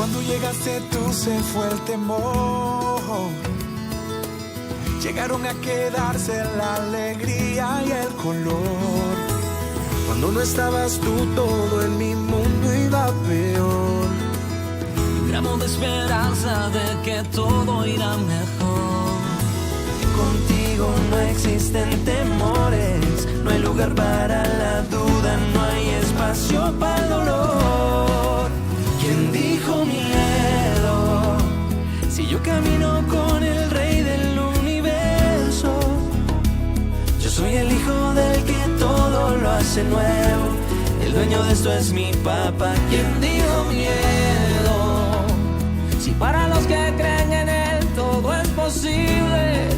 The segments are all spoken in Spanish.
Cuando llegaste tú se fue el temor. Llegaron a quedarse la alegría y el color. Cuando no estabas tú todo en mi mundo iba peor. Un gramo de esperanza de que todo irá mejor. Contigo no existen temores, no hay lugar para la duda, no hay espacio para el dolor. ¿Quién dijo miedo? Si yo camino con el rey del universo, yo soy el hijo del que todo lo hace nuevo. El dueño de esto es mi papá. ¿Quién dijo miedo? Si para los que creen en él todo es posible,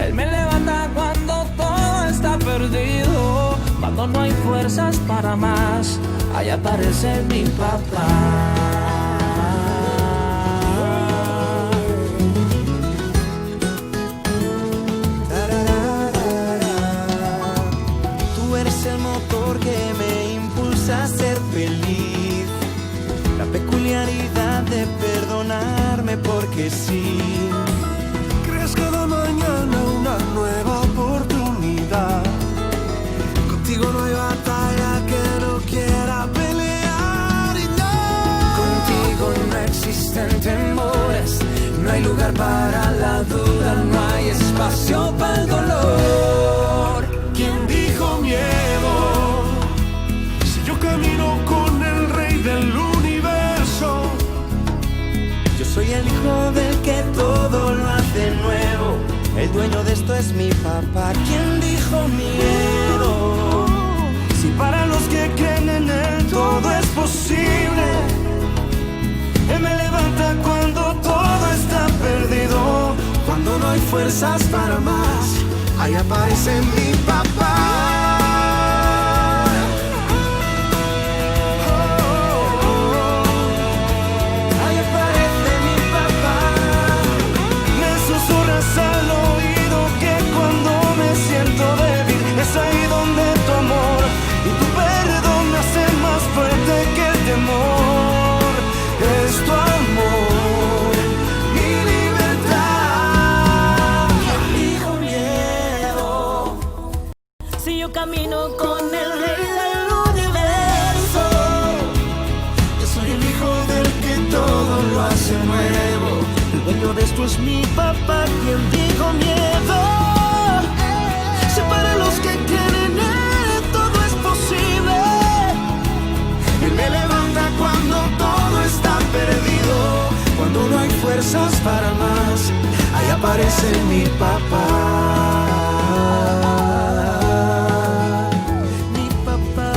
él me levanta cuando todo está perdido. Cuando no hay fuerzas para más, ahí aparece mi papá. Tú eres el motor que me impulsa a ser feliz. La peculiaridad de perdonarme porque sí. Creas cada mañana una nueva oportunidad. Contigo no hay batalla que no quiera pelear y no. Contigo no existen temores, no hay lugar para la duda, no hay espacio para el dolor. ¿Quién dijo miedo? Si yo camino con el rey del universo, Yo soy el hijo del que todo lo hace nuevo. El dueño de esto es mi papá. ¿Quién dijo miedo? si para los que creen en él todo es posible, él me levanta cuando todo está perdido. Cuando no hay fuerzas para más, ahí aparece mi papá. Ahí aparece mi papá. Me susurras al oído que cuando me siento débil, es ahí donde tu amor y tu perdón me hacen más fuerte que el temor. Es tu amor, mi libertad. ¿Quién dijo miedo? Si yo camino con el rey del universo, Yo soy el hijo del que todo lo hace nuevo. El dueño de esto es mi papá. ¿Quién dijo miedo? Si para los que creen en él todo es posible, él me levanta cuando todo está perdido. Cuando no hay fuerzas para más, ahí aparece mi papá. Mi papá.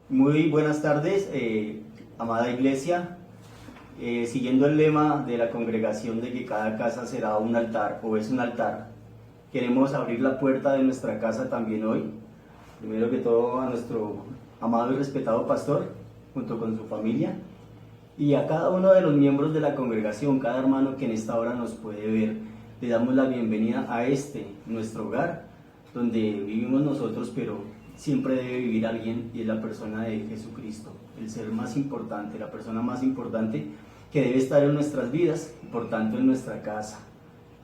Muy buenas tardes, amada iglesia. Siguiendo el lema de la congregación de que cada casa será un altar o es un altar, queremos abrir la puerta de nuestra casa también hoy. Primero que todo a nuestro amado y respetado pastor, junto con su familia, y a cada uno de los miembros de la congregación, cada hermano que en esta hora nos puede ver. Le damos la bienvenida a nuestro hogar, donde vivimos nosotros, pero siempre debe vivir alguien, y es la persona de Jesucristo, el ser más importante, la persona más importante que debe estar en nuestras vidas y por tanto en nuestra casa.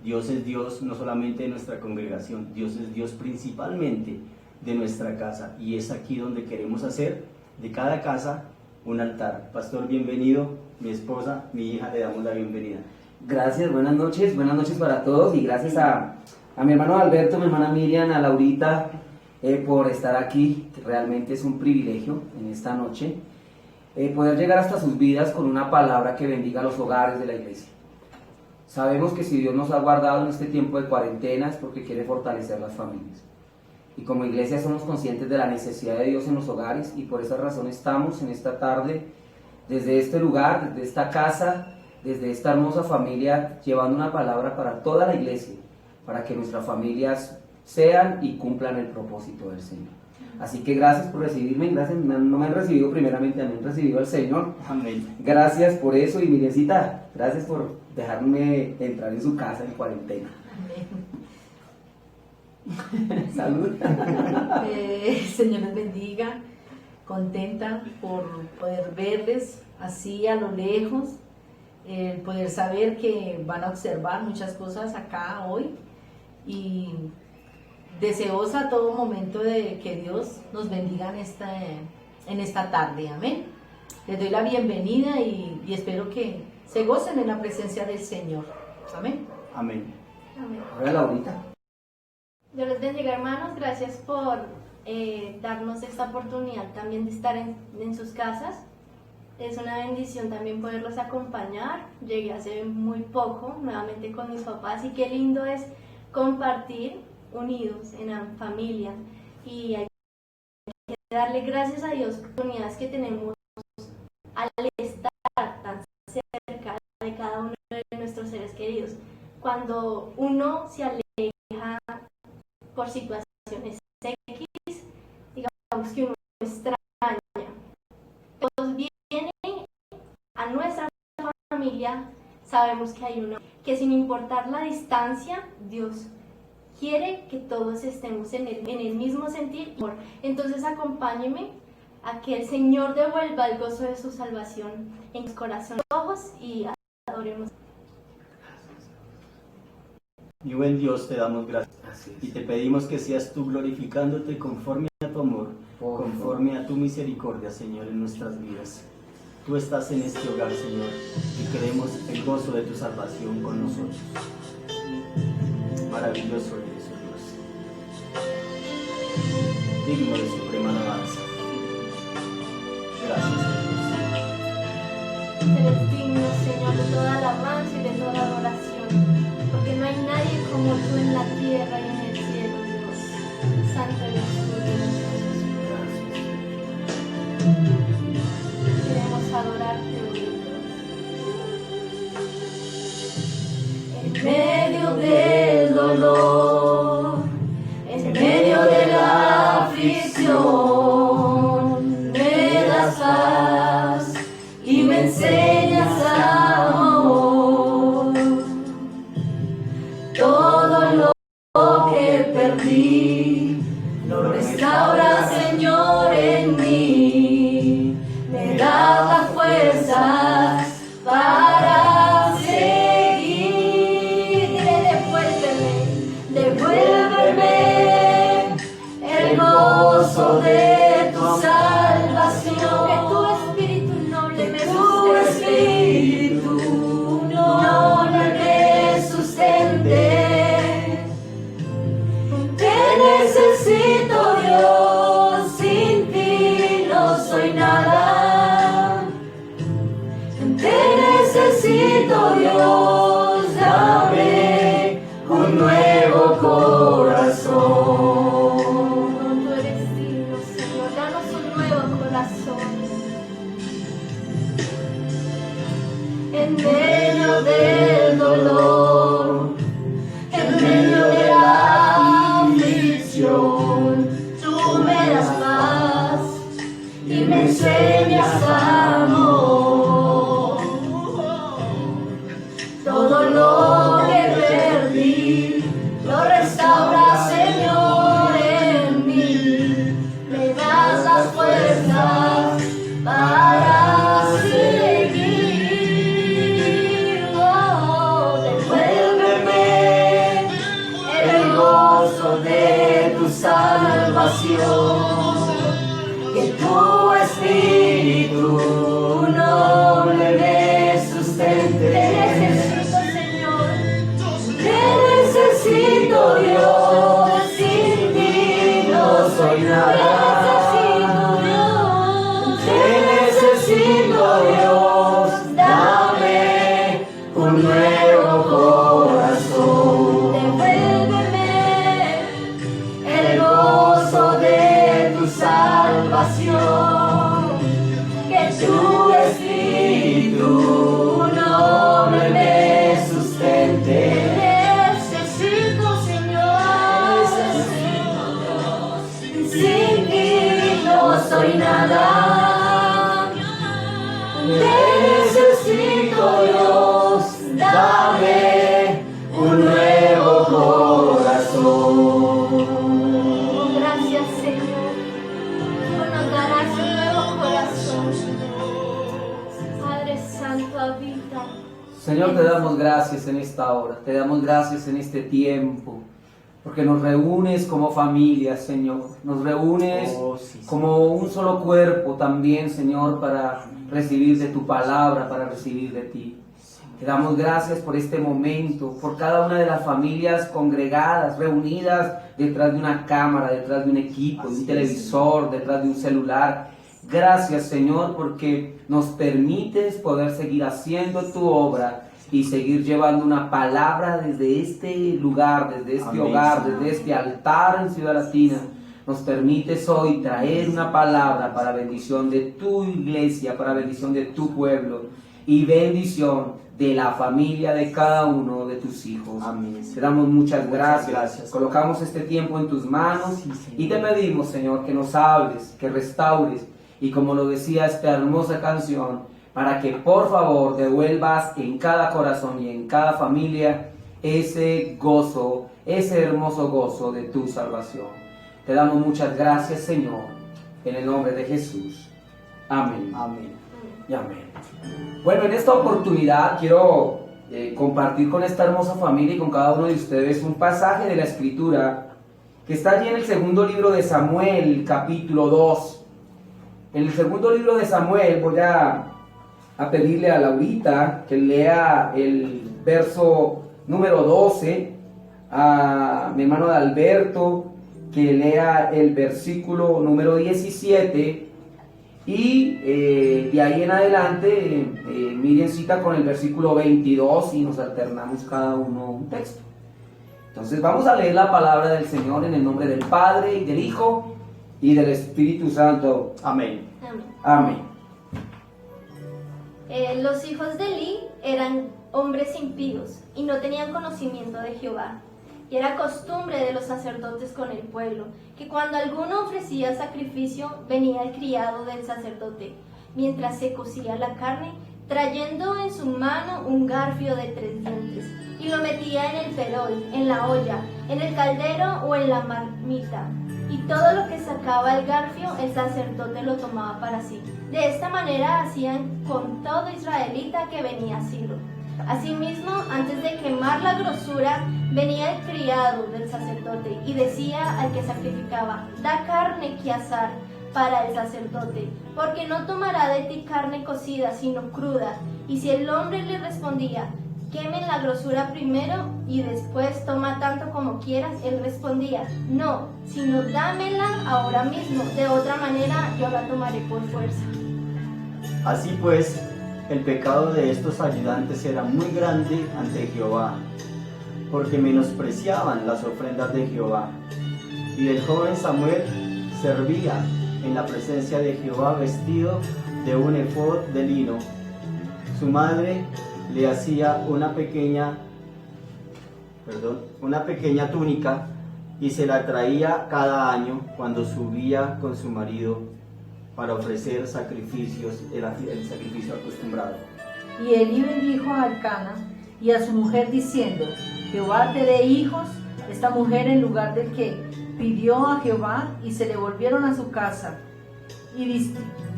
Dios es Dios no solamente de nuestra congregación, Dios es Dios principalmente de nuestra casa, y es aquí donde queremos hacer de cada casa un altar. Pastor, bienvenido. Mi esposa, mi hija, le damos la bienvenida. Gracias, buenas noches para todos, y gracias a mi hermano Alberto, mi hermana Miriam, a Laurita, por estar aquí. Realmente es un privilegio en esta noche poder llegar hasta sus vidas con una palabra que bendiga los hogares de la iglesia. Sabemos que si Dios nos ha guardado en este tiempo de cuarentena es porque quiere fortalecer las familias, y como iglesia somos conscientes de la necesidad de Dios en los hogares, y por esa razón estamos en esta tarde desde este lugar, desde esta casa, desde esta hermosa familia, llevando una palabra para toda la iglesia, para que nuestras familias sean y cumplan el propósito del Señor. Así que gracias por recibirme, gracias, no me han recibido primeramente, me han recibido al Señor. Amén. Gracias por eso y Miriamcita, gracias por dejarme entrar en su casa en cuarentena. Salud. Señor les bendiga, contenta por poder verles así a lo lejos, el poder saber que van a observar muchas cosas acá hoy y deseosa a todo momento de que Dios nos bendiga en esta tarde, amén. Les doy la bienvenida y espero que se gocen en la presencia del Señor, amén. Amén. Amén. Ahora Laurita. Dios les bendiga, hermanos. Gracias por darnos esta oportunidad también de estar en sus casas. Es una bendición también poderlos acompañar. Llegué hace muy poco nuevamente con mis papás y qué lindo es compartir unidos en la familia. Y hay que darle gracias a Dios por las oportunidades que tenemos al estar tan cerca de cada uno de nuestros seres queridos. Cuando uno se aleja por situaciones X, digamos que uno extraña. Todos vienen a nuestra familia, sabemos que hay uno, que sin importar la distancia, Dios quiere que todos estemos en el mismo sentir. Entonces acompáñenme a que el Señor devuelva el gozo de su salvación en sus corazones, ojos y adoremos. Mi buen Dios, te damos gracias Así es. y te pedimos que seas tú glorificándote conforme a tu amor, conforme a tu misericordia, Señor, en nuestras vidas. Tú estás en este hogar, Señor, y queremos el gozo de tu salvación con nosotros. Maravilloso eres, oh Dios. Digno de suprema alabanza. Gracias, Dios. Eres digno, Señor, de toda alabanza y de toda adoración, porque no hay nadie como tú en la tierra y en el cielo, Dios. Santo eres tú, Dios. Queremos adorarte, oh Dios. En medio del dolor, en medio de la aflicción, me das paz y me enseñas amor. Todo lo que perdí, lo restaura, Señor, en mí. Me das las fuerzas para seguir. Devuélveme el gozo de tu salvación. Que tu espíritu noble me Tu espíritu noble me sustente. Te necesito, Dios, sin ti no soy nada. Te necesito, Dios, dame un nuevo corazón. Tú eres digno, Señor. Danos un nuevo corazón. En medio del dolor, en medio de la aflicción, tú me das paz y me enseñas amor. Todo lo que perdí, lo restaura, Señor, en mí. Me das las fuerzas para seguir. Oh, devuélveme el gozo de tu salvación. Que tu espíritu noble me sustente. Te necesito, Señor. Te necesito, Dios, sin ti no soy nada. Te necesito, Dios, dame un nuevo corazón. Devuélveme El gozo de hay nada. Necesito, Dios, dame un nuevo corazón. Gracias, Señor, por nos darás un nuevo corazón. Padre Santo, habita. Señor, te damos gracias en esta hora, te damos gracias en este tiempo, porque nos reúnes como familia, Señor, nos reúnes como un solo cuerpo también, Señor, para recibir de tu palabra, para recibir de ti. Te damos gracias por este momento, por cada una de las familias congregadas, reunidas detrás de una cámara, detrás de un equipo, de un televisor, detrás de un celular. Gracias, Señor, porque nos permites poder seguir haciendo tu obra y seguir llevando una palabra desde este lugar, desde este hogar, desde este altar en Ciudad Latina. Nos permites hoy traer una palabra para bendición de tu iglesia, para bendición de tu pueblo y bendición de la familia de cada uno de tus hijos. Amén. Te damos muchas gracias. Gracias. Colocamos este tiempo en tus manos y te pedimos, Señor, que nos hables, que restaures y, como lo decía esta hermosa canción, para que por favor devuelvas en cada corazón y en cada familia ese gozo, ese hermoso gozo de tu salvación. Te damos muchas gracias, Señor, en el nombre de Jesús. Amén. Amén. Y amén. Bueno, en esta oportunidad quiero compartir con esta hermosa familia y con cada uno de ustedes un pasaje de la Escritura que está allí en el segundo libro de Samuel, capítulo 2. En el segundo libro de Samuel voy a pedirle a Laurita que lea el verso número 12, a mi hermano Alberto que lea el versículo número 17 y de ahí en adelante Miriam cita con el versículo 22 y nos alternamos cada uno un texto. Entonces vamos a leer la palabra del Señor en el nombre del Padre y del Hijo y del Espíritu Santo. Amén. Amén. Los hijos de Eli eran hombres impíos y no tenían conocimiento de Jehová. Y era costumbre de los sacerdotes con el pueblo, que cuando alguno ofrecía sacrificio, venía el criado del sacerdote, mientras se cocía la carne, trayendo en su mano un garfio de 3 dientes, y lo metía en el perol, en la olla, en el caldero o en la marmita. Y todo lo que sacaba el garfio, el sacerdote lo tomaba para sí. De esta manera hacían con todo israelita que venía a Silo. Asimismo, antes de quemar la grosura, venía el criado del sacerdote y decía al que sacrificaba: da carne que asar para el sacerdote, porque no tomará de ti carne cocida, sino cruda. Y si el hombre le respondía: quemen la grosura primero y después toma tanto como quieras, él respondía: no, sino dámela ahora mismo, de otra manera yo la tomaré por fuerza. Así pues, el pecado de estos ayudantes era muy grande ante Jehová, porque menospreciaban las ofrendas de Jehová. Y el joven Samuel servía en la presencia de Jehová vestido de un efod de lino. Su madre le hacía una pequeña túnica y se la traía cada año cuando subía con su marido para ofrecer sacrificios, el sacrificio acostumbrado. Y Elí bendijo a Elcana y a su mujer diciendo: Jehová te dé hijos. Esta mujer, en lugar del que pidió a Jehová, y se le volvieron a su casa. Y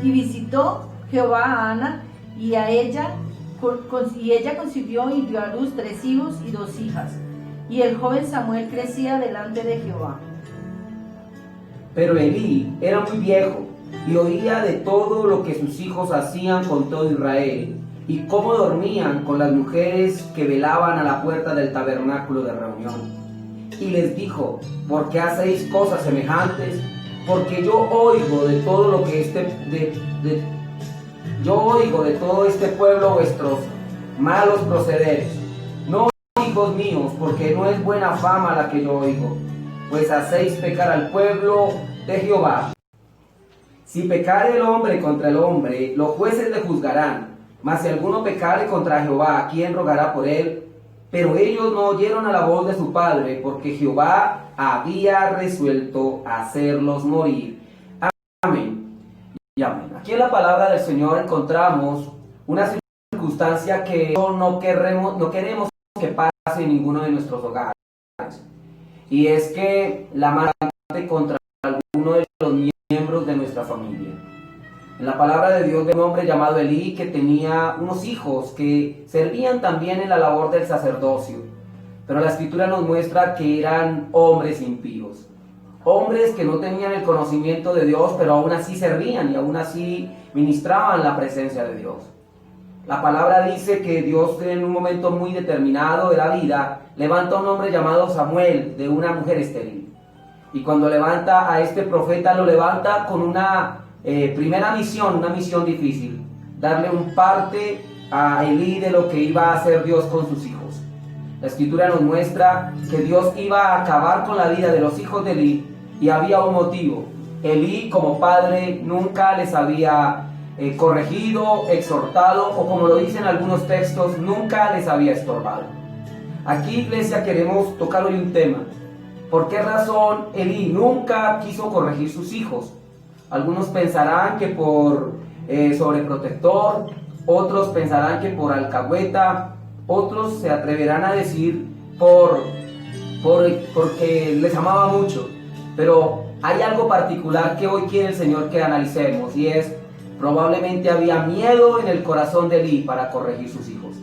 visitó Jehová a Ana, y ella concibió y dio a luz 3 hijos y 2 hijas. Y el joven Samuel crecía delante de Jehová. Pero Elí era muy viejo y oía de todo lo que sus hijos hacían con todo Israel, y cómo dormían con las mujeres que velaban a la puerta del tabernáculo de reunión. Y les dijo: ¿por qué hacéis cosas semejantes? Porque yo oigo de todo lo que de todo este pueblo vuestros malos procederes. No, hijos míos, porque no es buena fama la que yo oigo, pues hacéis pecar al pueblo de Jehová. Si pecare el hombre contra el hombre, los jueces le juzgarán. Mas si alguno pecare contra Jehová, ¿quién rogará por él? Pero ellos no oyeron a la voz de su padre, porque Jehová había resuelto hacerlos morir. Amén. Amén. Aquí en la palabra del Señor encontramos una circunstancia que no queremos que pase en ninguno de nuestros hogares. Y es que la maldad contra alguno de los miembros de nuestra familia. En la palabra de Dios, de un hombre llamado Elí, que tenía unos hijos que servían también en la labor del sacerdocio. Pero la Escritura nos muestra que eran hombres impíos. Hombres que no tenían el conocimiento de Dios, pero aún así servían y aún así ministraban la presencia de Dios. La palabra dice que Dios en un momento muy determinado de la vida levanta a un hombre llamado Samuel de una mujer estéril. Y cuando levanta a este profeta, lo levanta con una primera misión, una misión difícil: darle un parte a Elí de lo que iba a hacer Dios con sus hijos. La Escritura nos muestra que Dios iba a acabar con la vida de los hijos de Elí, y había un motivo. Elí, como padre, nunca les había corregido, exhortado, o como lo dicen algunos textos, nunca les había estorbado. Aquí, iglesia, queremos tocar hoy un tema. ¿Por qué razón Elí nunca quiso corregir sus hijos? Algunos pensarán que por sobreprotector, otros pensarán que por alcahueta, otros se atreverán a decir porque les amaba mucho. Pero hay algo particular que hoy quiere el Señor que analicemos, y es: probablemente había miedo en el corazón de Elí para corregir sus hijos.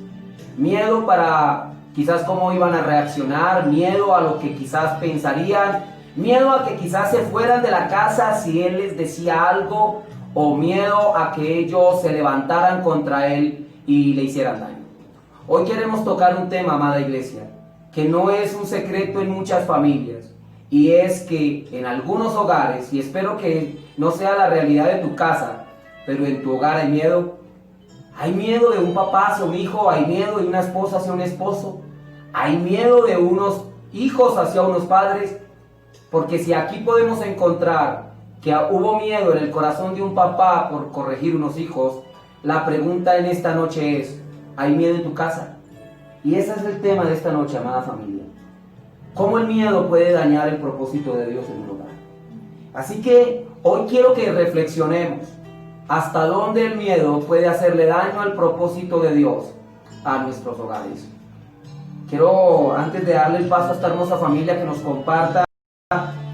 Miedo para quizás cómo iban a reaccionar, miedo a lo que quizás pensarían, miedo a que quizás se fueran de la casa si él les decía algo, o miedo a que ellos se levantaran contra él y le hicieran daño. Hoy queremos tocar un tema, amada iglesia, que no es un secreto en muchas familias, y es que en algunos hogares, y espero que no sea la realidad de tu casa, pero en tu hogar hay miedo. Hay miedo de un papá hacia un hijo, hay miedo de una esposa hacia un esposo, hay miedo de unos hijos hacia unos padres, porque si aquí podemos encontrar que hubo miedo en el corazón de un papá por corregir unos hijos, la pregunta en esta noche es: ¿hay miedo en tu casa? Y ese es el tema de esta noche, amada familia. ¿Cómo el miedo puede dañar el propósito de Dios en un hogar? Así que hoy quiero que reflexionemos hasta dónde el miedo puede hacerle daño al propósito de Dios a nuestros hogares. Quiero, antes de darle el paso a esta hermosa familia que nos comparta,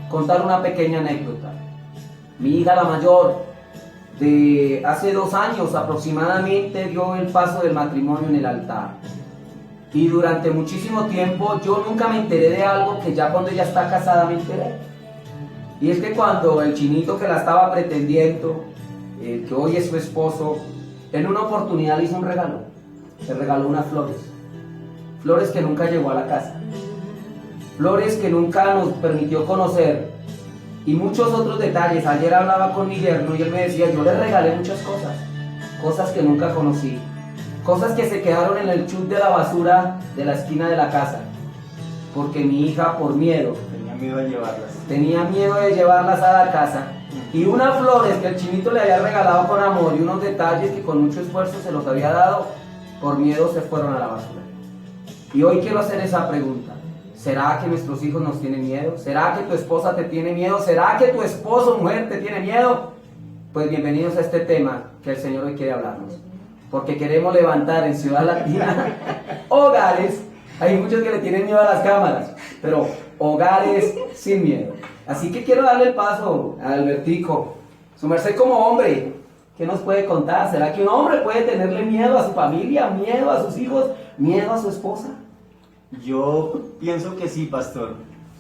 contar una pequeña anécdota. Mi hija, la mayor, de hace 2 años aproximadamente, dio el paso del matrimonio en el altar. Y durante muchísimo tiempo yo nunca me enteré de algo que ya cuando ella está casada me enteré. Y es que cuando el chinito que la estaba pretendiendo, el que hoy es su esposo, en una oportunidad le hizo un regalo. Le regaló unas flores. Flores que nunca llegó a la casa. Flores que nunca nos permitió conocer. Y muchos otros detalles. Ayer hablaba con mi yerno y él me decía: yo le regalé muchas cosas. Cosas que nunca conocí. Cosas que se quedaron en el chute de la basura de la esquina de la casa. Porque mi hija, por miedo, Tenía miedo de llevarlas. tenía miedo de llevarlas a la casa. Y unas flores que el chinito le había regalado con amor y unos detalles que con mucho esfuerzo se los había dado, por miedo se fueron a la basura. Y hoy quiero hacer esa pregunta: ¿será que nuestros hijos nos tienen miedo? ¿Será que tu esposa te tiene miedo? ¿Será que tu esposo, mujer, te tiene miedo? Pues bienvenidos a este tema que el Señor hoy quiere hablarnos. Porque queremos levantar en Ciudad Latina hogares. Hay muchos que le tienen miedo a las cámaras, pero hogares sin miedo. Así que quiero darle el paso a Albertico. Su merced, como hombre, ¿qué nos puede contar? ¿Será que un hombre puede tenerle miedo a su familia, miedo a sus hijos, miedo a su esposa? Yo pienso que sí, pastor.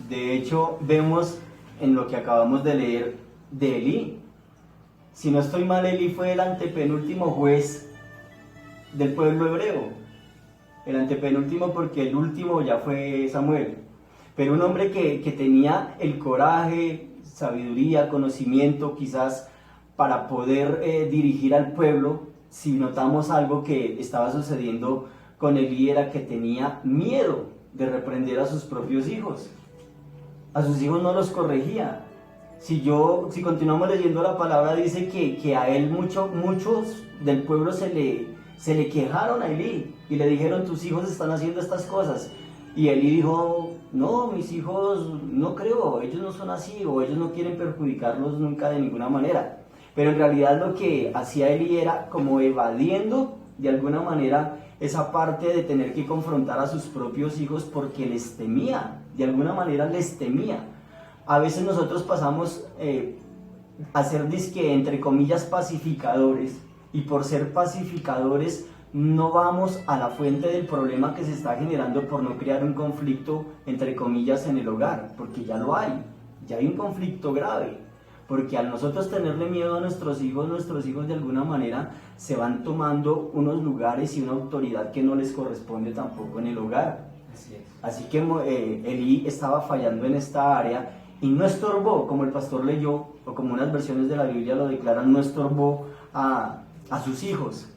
De hecho, vemos en lo que acabamos de leer de Elí. Si no estoy mal, Elí fue el antepenúltimo juez del pueblo hebreo. El antepenúltimo, porque el último ya fue Samuel. Pero un hombre que tenía el coraje, sabiduría, conocimiento quizás para poder dirigir al pueblo. Si notamos algo que estaba sucediendo con Elí, era que tenía miedo de reprender a sus propios hijos. A sus hijos no los corregía. Si continuamos leyendo la palabra, dice que a él muchos del pueblo se le quejaron a Elí y le dijeron: tus hijos están haciendo estas cosas. Y Elí dijo: no, mis hijos no creo, ellos no son así, o ellos no quieren perjudicarlos nunca de ninguna manera. pero en realidad lo que hacía Elí era como evadiendo de alguna manera esa parte de tener que confrontar a sus propios hijos porque les temía, de alguna manera les temía. A veces nosotros pasamos a ser disque, entre comillas, pacificadores, y por ser pacificadores no vamos a la fuente del problema que se está generando por no crear un conflicto, entre comillas, en el hogar, porque ya lo hay, ya hay un conflicto grave, porque al nosotros tenerle miedo a nuestros hijos de alguna manera se van tomando unos lugares y una autoridad que no les corresponde tampoco en el hogar. Así que Elí estaba fallando en esta área y no estorbó, como el pastor leyó, o como unas versiones de la Biblia lo declaran, no estorbó a sus hijos.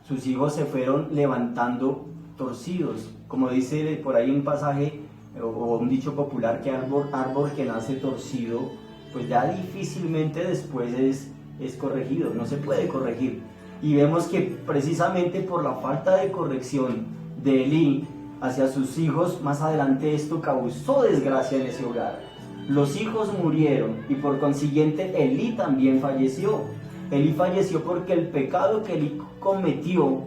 Sus hijos se fueron levantando torcidos, como dice por ahí un pasaje o un dicho popular, que árbol que nace torcido, pues ya difícilmente después es corregido, no se puede corregir. Y vemos que precisamente por la falta de corrección de Elí hacia sus hijos, más adelante esto causó desgracia en ese hogar. Los hijos murieron y por consiguiente Elí también falleció. Elí falleció porque el pecado que Elí cometió,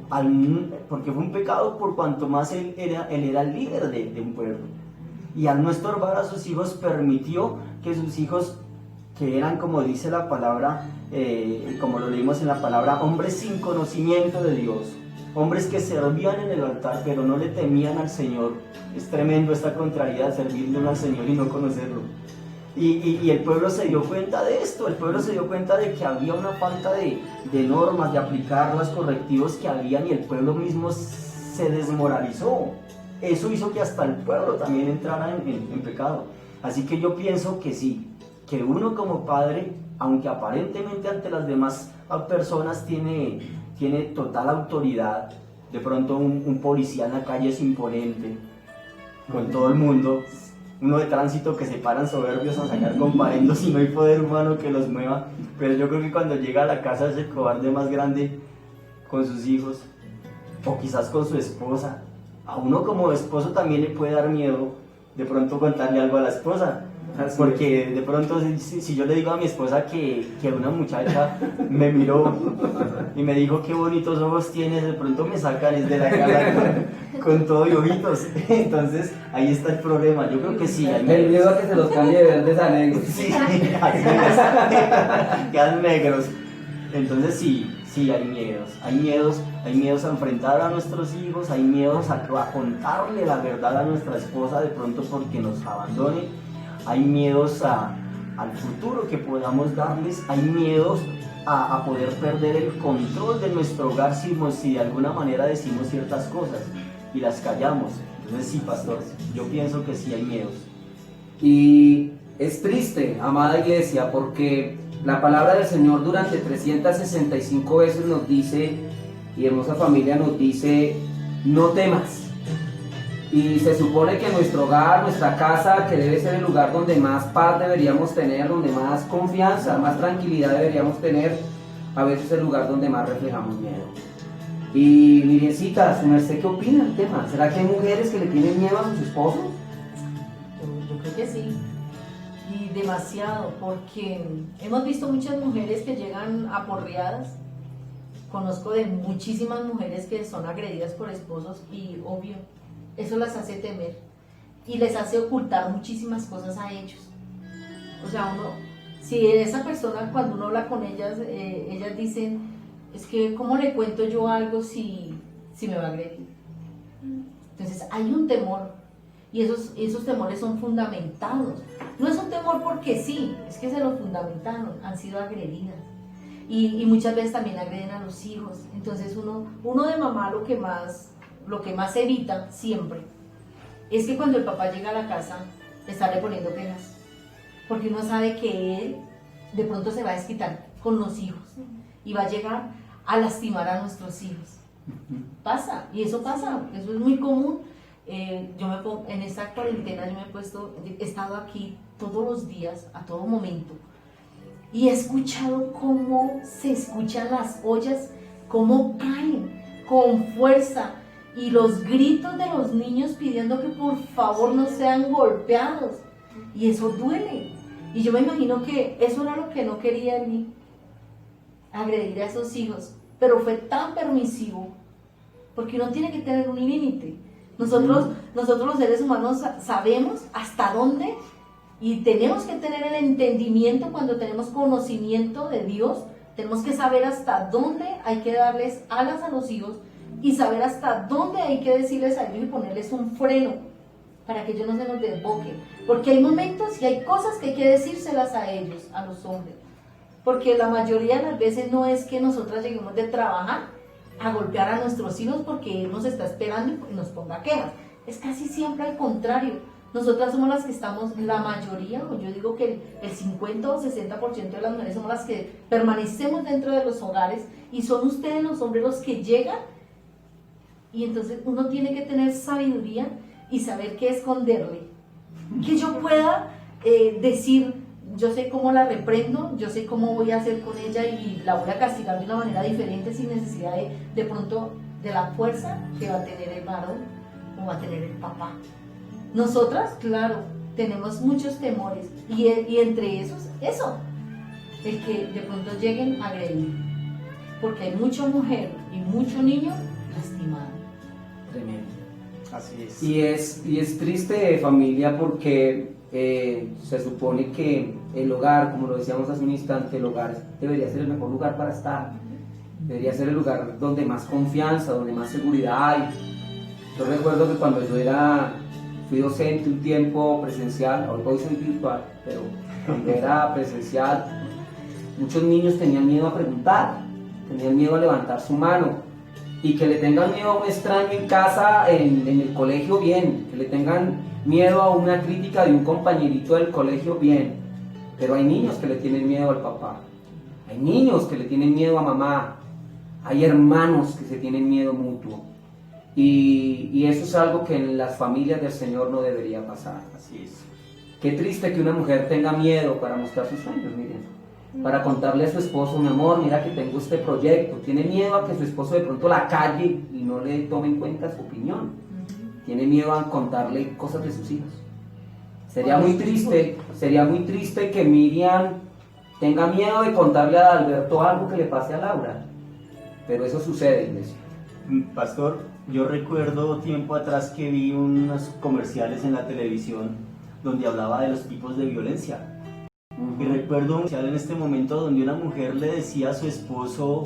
porque fue un pecado por cuanto más él era el líder de un pueblo. Y al no estorbar a sus hijos, permitió que sus hijos, que eran, como dice la palabra, como lo leímos en la palabra, hombres sin conocimiento de Dios, hombres que servían en el altar pero no le temían al Señor. Es tremendo esta contrariedad, servirle al Señor y no conocerlo. Y el pueblo se dio cuenta de esto, el pueblo se dio cuenta de que había una falta de normas, de aplicar los correctivos que habían, y el pueblo mismo se desmoralizó. Eso hizo que hasta el pueblo también entrara en pecado. Así que yo pienso que sí, que uno como padre, aunque aparentemente ante las demás personas tiene total autoridad, de pronto un policía en la calle es imponente con todo el mundo, uno de tránsito que se paran soberbios a sacar comparendos y no hay poder humano que los mueva, pero yo creo que cuando llega a la casa ese cobarde más grande con sus hijos, o quizás con su esposa, a uno como esposo también le puede dar miedo de pronto contarle algo a la esposa, porque de pronto si yo le digo a mi esposa que una muchacha me miró y me dijo qué bonitos ojos tienes, de pronto me sacan de la cara con todo y ojitos. Entonces ahí está el problema. Yo creo que sí, el miedo a que se los cambie de verdes a negros. Sí, así es, quedan negros. Entonces sí, hay miedos a enfrentar a nuestros hijos, hay miedos a contarle la verdad a nuestra esposa de pronto porque nos abandone, hay miedos al futuro que podamos darles, hay miedos a poder perder el control de nuestro hogar si de alguna manera decimos ciertas cosas y las callamos. Entonces sí, pastor, yo pienso que sí hay miedos. Y es triste, amada iglesia, porque la palabra del Señor durante 365 veces nos dice, y hermosa familia nos dice, no temas. Y se supone que nuestro hogar, nuestra casa, que debe ser el lugar donde más paz deberíamos tener, donde más confianza, más tranquilidad deberíamos tener, a veces es el lugar donde más reflejamos miedo. Y Miriamcita, ¿usted qué opina del tema? ¿Será que hay mujeres que le tienen miedo a sus esposos? Yo creo que sí, y demasiado, porque hemos visto muchas mujeres que llegan aporreadas. Conozco de muchísimas mujeres que son agredidas por esposos y obvio, eso las hace temer y les hace ocultar muchísimas cosas a ellos. O sea, si esa persona, cuando uno habla con ellas, ellas dicen, es que ¿cómo le cuento yo algo si me va a agredir? Entonces hay un temor, y esos temores son fundamentados. No es un temor porque sí, es que se lo fundamentaron, han sido agredidas. Y muchas veces también agreden a los hijos. Entonces uno de mamá lo que más evita siempre es que cuando el papá llega a la casa estarle poniendo quejas, porque uno sabe que él de pronto se va a desquitar con los hijos y va a llegar a lastimar a nuestros hijos. Pasa, y eso pasa, eso es muy común. En esta cuarentena he estado aquí todos los días, a todo momento, y he escuchado cómo se escuchan las ollas, cómo caen con fuerza, y los gritos de los niños pidiendo que por favor no sean golpeados, y eso duele. Y yo me imagino que eso era lo que no quería Elí, agredir a esos hijos, pero fue tan permisivo, porque uno tiene que tener un límite. Nosotros los seres humanos sabemos hasta dónde, y tenemos que tener el entendimiento cuando tenemos conocimiento de Dios. Tenemos que saber hasta dónde hay que darles alas a los hijos y saber hasta dónde hay que decirles a ellos y ponerles un freno para que ellos no se nos desboquen. Porque hay momentos y hay cosas que hay que decírselas a ellos, a los hombres. Porque la mayoría de las veces no es que nosotras lleguemos de trabajar a golpear a nuestros hijos porque él nos está esperando y nos ponga quejas. Es casi siempre al contrario. Nosotras somos las que estamos, la mayoría, o yo digo que el 50 o 60% de las mujeres somos las que permanecemos dentro de los hogares, y son ustedes los hombres los que llegan, y entonces uno tiene que tener sabiduría y saber qué esconderle. Que yo pueda decir, yo sé cómo la reprendo, yo sé cómo voy a hacer con ella y la voy a castigar de una manera diferente sin necesidad de pronto de la fuerza que va a tener el varón o va a tener el papá. Nosotras, claro, tenemos muchos temores y entre esos, eso, el que de pronto lleguen a agredir, porque hay mucha mujer y mucho niño lastimado. Tremendo. Así es. Y es triste, familia, porque se supone que el hogar, como lo decíamos hace un instante, el hogar debería ser el mejor lugar para estar, debería ser el lugar donde más confianza, donde más seguridad hay. Yo recuerdo que cuando fui docente un tiempo presencial, hoy soy virtual, pero cuando era presencial, muchos niños tenían miedo a preguntar, tenían miedo a levantar su mano, y que le tengan miedo a un extraño en casa, en el colegio, bien, que le tengan miedo a una crítica de un compañerito del colegio, bien, pero hay niños que le tienen miedo al papá, hay niños que le tienen miedo a mamá, hay hermanos que se tienen miedo mutuo. Y eso es algo que en las familias del Señor no debería pasar. Así es. Qué triste que una mujer tenga miedo para mostrar sus sueños, Miriam. Para contarle a su esposo, mi amor, mira que tengo este proyecto. Tiene miedo a que su esposo de pronto la calle y no le tome en cuenta su opinión. Tiene miedo a contarle cosas de sus hijos. Sería muy triste que Miriam tenga miedo de contarle a Alberto algo que le pase a Laura. Pero eso sucede, iglesia. Pastor, yo recuerdo tiempo atrás que vi unos comerciales en la televisión donde hablaba de los tipos de violencia. Y recuerdo un comercial en este momento donde una mujer le decía a su esposo,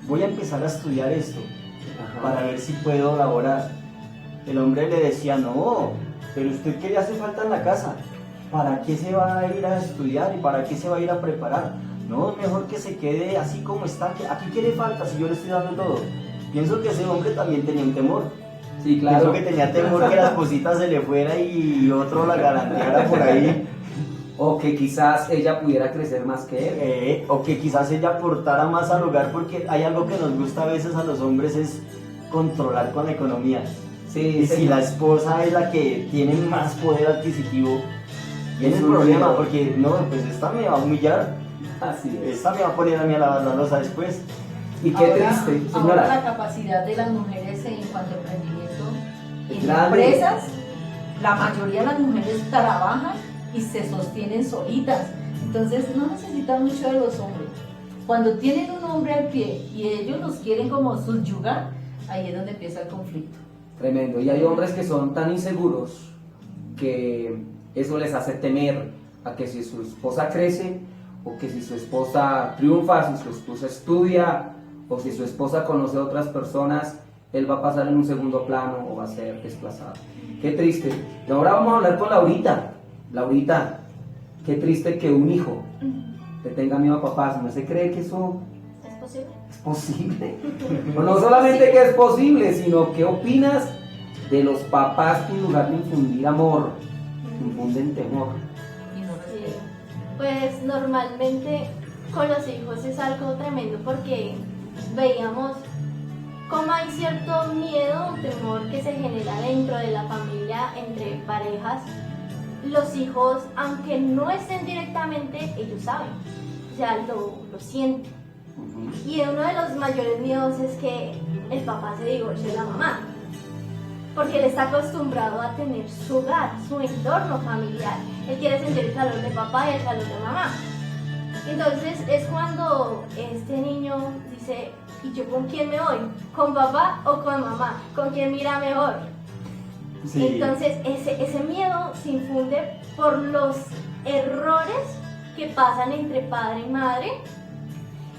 voy a empezar a estudiar esto para ver si puedo laborar. El hombre le decía, no, pero usted qué le hace falta en la casa, ¿para qué se va a ir a estudiar y para qué se va a ir a preparar? No, mejor que se quede así como está, aquí qué le falta si yo le estoy dando todo. Pienso que ese hombre también tenía un temor. Sí, claro. Pienso que tenía temor que la esposita se le fuera y otro la garanteara por ahí. O que quizás ella pudiera crecer más que él. O que quizás ella aportara más al hogar, porque hay algo que nos gusta a veces a los hombres, es controlar con la economía. Sí, y si la esposa es la que tiene más poder adquisitivo, viene el problema, porque no, pues esta me va a humillar. Así es. Esta me va a poner a mí a lavar la loza después. Y qué triste, ahora señora. la capacidad de las mujeres en cuanto a emprendimiento en Grande. empresas, la mayoría de las mujeres trabajan y se sostienen solitas, entonces no necesitan mucho de los hombres. Cuando tienen un hombre al pie y ellos los quieren como subyugar, ahí es donde empieza el conflicto. Tremendo. Y hay hombres que son tan inseguros que eso les hace temer a que si su esposa crece, o que si su esposa triunfa, si su esposa estudia, o si su esposa conoce a otras personas, él va a pasar en un segundo plano o va a ser desplazado. Qué triste. Y ahora vamos a hablar con Laurita. Laurita, qué triste que un hijo le tenga miedo a papá. ¿No se cree que eso ¿Es posible? es posible? No solamente que es posible, sino qué opinas de los papás que en lugar de infundir amor, infunden temor. Y no Sí. respeto. Pues normalmente con los hijos es algo tremendo porque veíamos cómo hay cierto miedo, temor que se genera dentro de la familia entre parejas. Los hijos, aunque no estén directamente, ellos saben, o sea, lo sienten. Y uno de los mayores miedos es que el papá se divorcie de la mamá, porque él está acostumbrado a tener su hogar, su entorno familiar. Él quiere sentir el calor de papá y el calor de mamá. Entonces es cuando este niño dice, ¿y yo con quién me voy? ¿Con papá o con mamá? ¿Con quién mira mejor? Sí. Entonces ese miedo se infunde por los errores que pasan entre padre y madre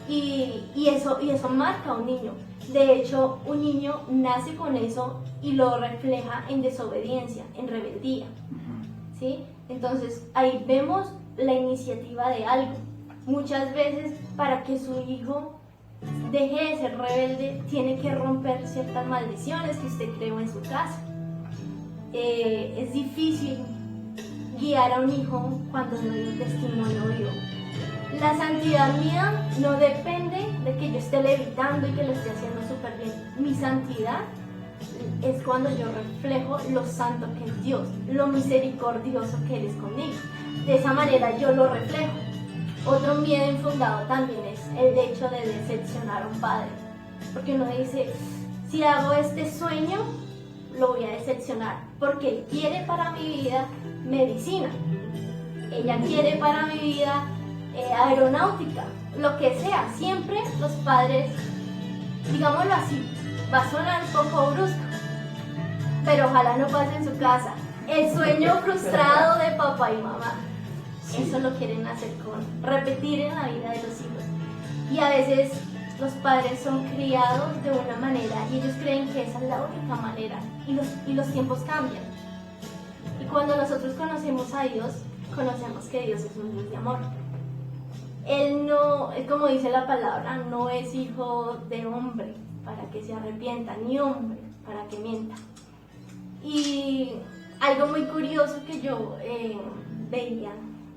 y eso marca a un niño. De hecho, un niño nace con eso y lo refleja en desobediencia, en rebeldía. ¿Sí? Entonces ahí vemos la iniciativa de algo. Muchas veces para que su hijo deje de ser rebelde tiene que romper ciertas maldiciones que usted creó en su casa. Es difícil guiar a un hijo cuando no hay un testimonio vivo. La santidad mía no depende de que yo esté levitando y que lo esté haciendo súper bien. Mi santidad es cuando yo reflejo lo santo que es Dios, lo misericordioso que Él es conmigo. De esa manera yo lo reflejo. Otro miedo infundado también es el hecho de decepcionar a un padre. Porque uno dice, si hago este sueño, lo voy a decepcionar. Porque él quiere para mi vida medicina. Ella quiere para mi vida aeronáutica. Lo que sea. Siempre los padres, digámoslo así, va a sonar un poco brusco, pero ojalá no pase en su casa. El sueño frustrado de papá y mamá. Sí. Eso lo quieren hacer repetir en la vida de los hijos. Y a veces los padres son criados de una manera y ellos creen que esa es la única manera. Y los tiempos cambian. Y cuando nosotros conocemos a Dios, conocemos que Dios es un Dios de amor. Él no, como dice la palabra, no es hijo de hombre para que se arrepienta, ni hombre para que mienta. Y algo muy curioso que yo veía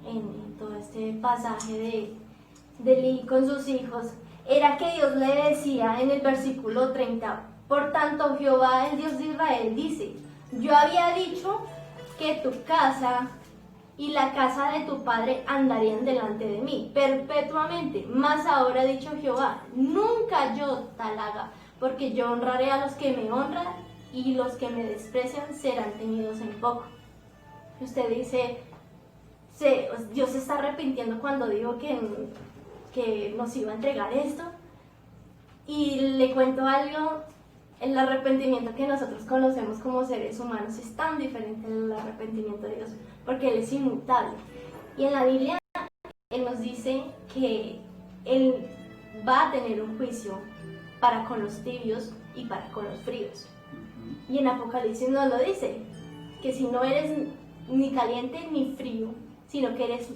en todo este pasaje de Eli con sus hijos, era que Dios le decía en el versículo 30, por tanto Jehová, el Dios de Israel, dice, yo había dicho que tu casa y la casa de tu padre andarían delante de mí perpetuamente, mas ahora ha dicho Jehová, nunca yo tal haga, porque yo honraré a los que me honran y los que me desprecian serán tenidos en poco. Usted dice, Dios se está arrepintiendo cuando dijo que nos iba a entregar esto. Y le cuento algo, el arrepentimiento que nosotros conocemos como seres humanos es tan diferente al arrepentimiento de Dios, porque Él es inmutable. Y en la Biblia, Él nos dice que Él va a tener un juicio para con los tibios y para con los fríos. Y en Apocalipsis nos lo dice, que si no eres ni caliente ni frío, sino que eres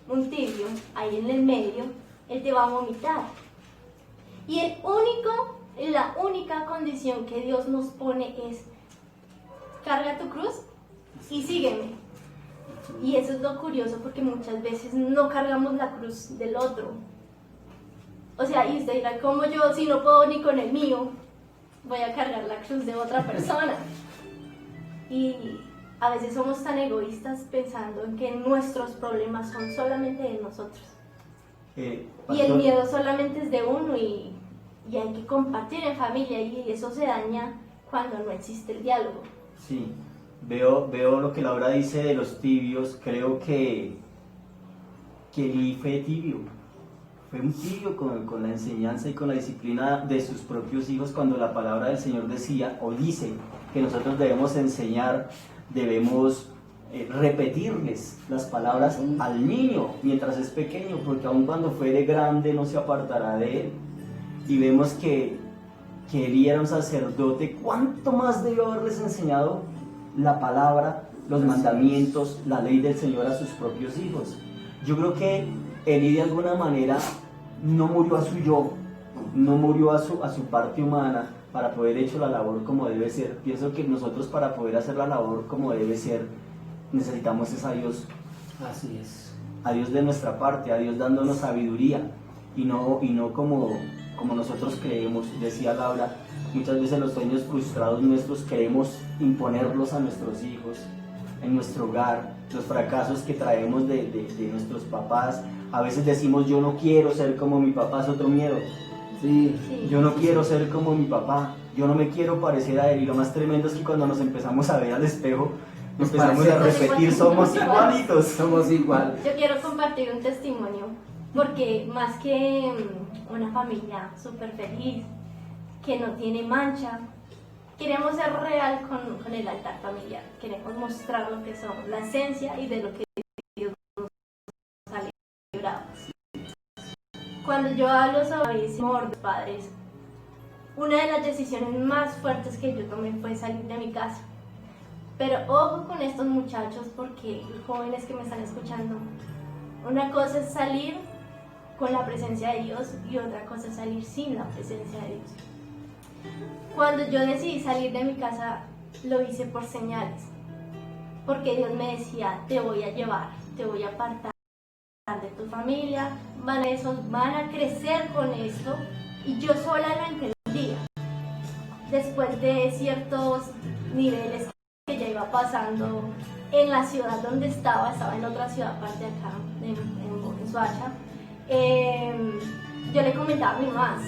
un tibio, ahí en el medio, Él te va a vomitar. Y la única condición que Dios nos pone es, carga tu cruz y sígueme. Y eso es lo curioso, porque muchas veces no cargamos la cruz del otro. O sea, y usted dirá, ¿cómo yo, si no puedo ni con el mío, voy a cargar la cruz de otra persona? Y a veces somos tan egoístas pensando en que nuestros problemas son solamente de nosotros. Y el miedo solamente es de uno y hay que compartir en familia, y eso se daña cuando no existe el diálogo. Sí, veo lo que Laura dice de los tibios. Creo que Eli fue tibio. Fue un tibio con la enseñanza y con la disciplina de sus propios hijos, cuando la palabra del Señor decía o dice que nosotros debemos enseñar, debemos repetirles las palabras al niño mientras es pequeño, porque aun cuando fuere grande no se apartará de él. Y vemos que Eli era un sacerdote. ¿Cuánto más debió haberles enseñado la palabra, los mandamientos, la ley del Señor a sus propios hijos? Yo creo que Eli de alguna manera no murió a su yo, no murió a su parte humana para poder hecho la labor como debe ser. Pienso que nosotros, para poder hacer la labor como debe ser, necesitamos es a Dios. Así es. A Dios de nuestra parte, a Dios dándonos sabiduría, y no como nosotros creemos. Decía Laura, muchas veces los sueños frustrados nuestros queremos imponerlos a nuestros hijos, en nuestro hogar, los fracasos que traemos de nuestros papás. A veces decimos, yo no quiero ser como mi papá, es otro miedo. Sí. Yo no quiero ser como mi papá, yo no me quiero parecer a él. Y lo más tremendo es que cuando nos empezamos a ver al espejo, Nos empezamos a parecemos repetir, somos igualitos. Somos igual. Yo quiero compartir un testimonio porque más que una familia súper feliz, que no tiene mancha, queremos ser real con el altar familiar, queremos mostrar lo que somos, la esencia y de lo que Dios nos ha librado. Cuando yo hablo sobre el amor de padres, una de las decisiones más fuertes que yo tomé fue salir de mi casa. Pero ojo con estos muchachos, porque jóvenes que me están escuchando, una cosa es salir con la presencia de Dios y otra cosa es salir sin la presencia de Dios. Cuando yo decidí salir de mi casa, lo hice por señales, porque Dios me decía, te voy a llevar, te voy a apartar de tu familia, van a crecer con esto, y yo sola lo entendía. Después de ciertos niveles que ya iba pasando en la ciudad donde estaba en otra ciudad aparte de acá, en Soacha, yo le comentaba a mi mamá,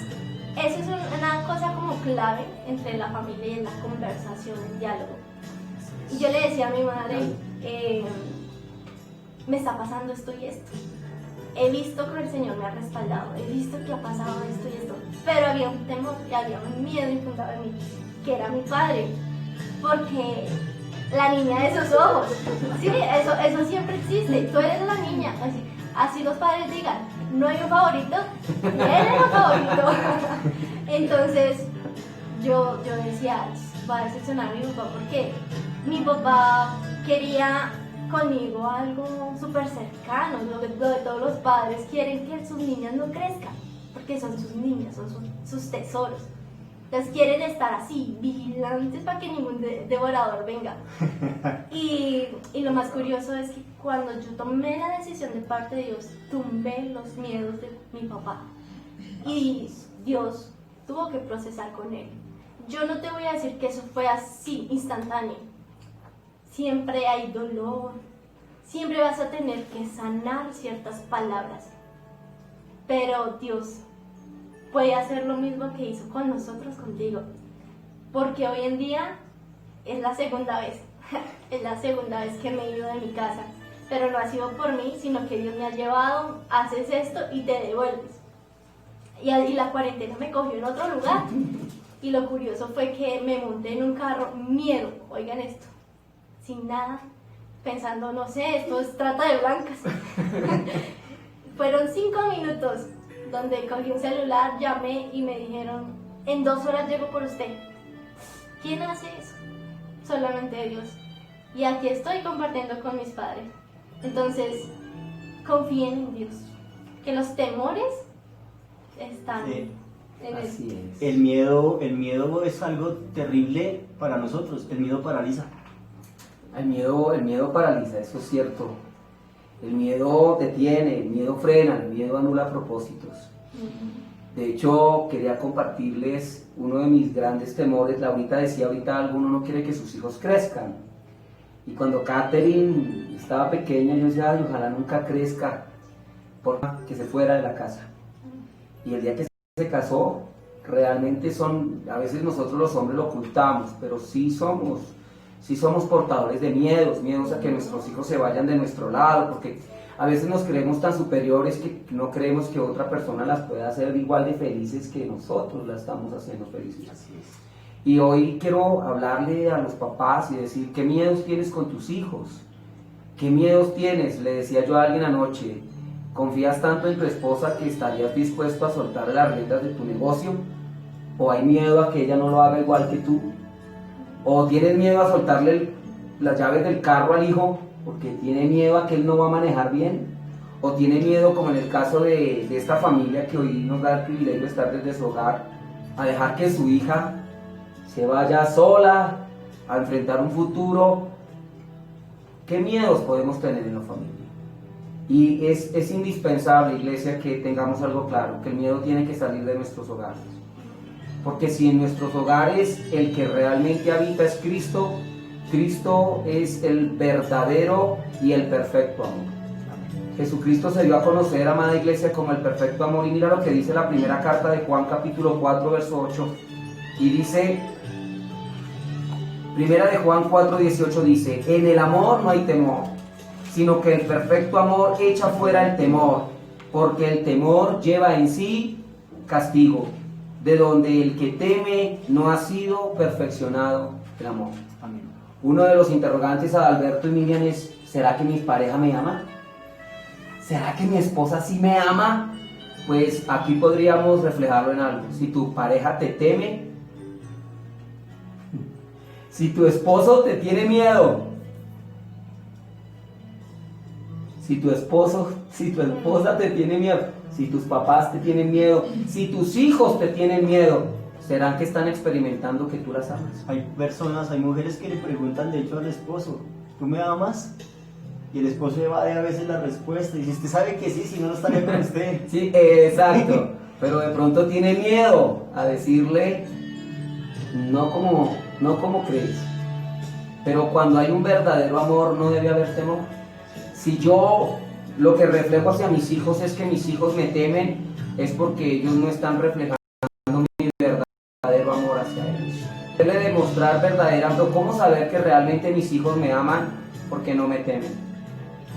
eso es una cosa como clave entre la familia y en la conversación, el diálogo. Y yo le decía a mi madre, me está pasando esto y esto. He visto que el Señor me ha respaldado, he visto que ha pasado esto y esto, pero había un temor y había un miedo infundado en mí, que era mi padre, porque la niña de esos ojos, sí, eso siempre existe, tú eres la niña, así los padres digan, no hay un favorito, él era el favorito. Entonces yo decía, va a decepcionar a mi papá, porque mi papá quería conmigo algo súper cercano, lo de todos los padres quieren que sus niñas no crezcan, porque son sus niñas, son sus tesoros. Entonces quieren estar así, vigilantes para que ningún devorador venga. Y lo más curioso es que cuando yo tomé la decisión de parte de Dios, tumbé los miedos de mi papá. Y Dios tuvo que procesar con él. Yo no te voy a decir que eso fue así, instantáneo. Siempre hay dolor, siempre vas a tener que sanar ciertas palabras. Pero Dios puede hacer lo mismo que hizo con nosotros, contigo, porque hoy en día es la segunda vez, es la segunda vez que me he ido de mi casa, pero no ha sido por mí, sino que Dios me ha llevado, haces esto y te devuelves. Y la cuarentena me cogió en otro lugar, y lo curioso fue que me monté en un carro, miedo, oigan esto, sin nada, pensando, no sé, esto es trata de blancas. Fueron 5 minutos donde cogí un celular, llamé y me dijeron, en 2 horas llego por usted. ¿Quién hace eso? Solamente Dios. Y aquí estoy compartiendo con mis padres. Entonces, confíen en Dios, que los temores están en Así Él. es. El miedo es algo terrible para nosotros, el miedo paraliza. El miedo paraliza, eso es cierto. El miedo detiene, el miedo frena, el miedo anula propósitos. De hecho, quería compartirles uno de mis grandes temores. Laurita decía ahorita algo, uno no quiere que sus hijos crezcan. Y cuando Katherine estaba pequeña, yo decía, ay, ojalá nunca crezca, porque se fuera de la casa. Y el día que se casó, realmente a veces nosotros los hombres lo ocultamos, pero sí somos portadores de miedos a que nuestros hijos se vayan de nuestro lado, porque a veces nos creemos tan superiores que no creemos que otra persona las pueda hacer igual de felices que nosotros las estamos haciendo felices. Así es. Y hoy quiero hablarle a los papás y decir, ¿qué miedos tienes con tus hijos? ¿Qué miedos tienes? Le decía yo a alguien anoche, ¿confías tanto en tu esposa que estarías dispuesto a soltar las riendas de tu negocio? ¿O hay miedo a que ella no lo haga igual que tú? ¿O tienes miedo a soltarle las llaves del carro al hijo porque tiene miedo a que él no va a manejar bien? ¿O tiene miedo, como en el caso de esta familia que hoy nos da el privilegio de estar desde su hogar, a dejar que su hija se vaya sola a enfrentar un futuro? ¿Qué miedos podemos tener en la familia? Y es indispensable, iglesia, que tengamos algo claro, que el miedo tiene que salir de nuestros hogares. Porque si en nuestros hogares el que realmente habita es Cristo, Cristo es el verdadero y el perfecto amor. Jesucristo se dio a conocer, amada iglesia, como el perfecto amor. Y mira lo que dice la primera carta de Juan, capítulo 4, verso 8. Y dice, primera de Juan 4, 18 dice, en el amor no hay temor, sino que el perfecto amor echa fuera el temor, porque el temor lleva en sí castigo, de donde el que teme no ha sido perfeccionado el amor. Amén. Uno de los interrogantes a Alberto y Miriam es: ¿será que mi pareja me ama? ¿Será que mi esposa sí me ama? Pues aquí podríamos reflejarlo en algo. Si tu pareja te teme, si tu esposo te tiene miedo, si tu esposa te tiene miedo, si tus papás te tienen miedo, si tus hijos te tienen miedo, ¿serán que están experimentando que tú las amas? Hay personas, hay mujeres que le preguntan de hecho al esposo: ¿tú me amas? Y el esposo evade a veces la respuesta y dice: usted sabe que sí, si no, no estaría con usted. Sí, exacto. Pero de pronto tiene miedo a decirle no como crees. Pero cuando hay un verdadero amor no debe haber temor. Si yo lo que reflejo hacia mis hijos es que mis hijos me temen, es porque ellos no están reflejando mi verdadero amor hacia ellos. Debe demostrar verdaderamente, ¿cómo saber que realmente mis hijos me aman? Porque no me temen.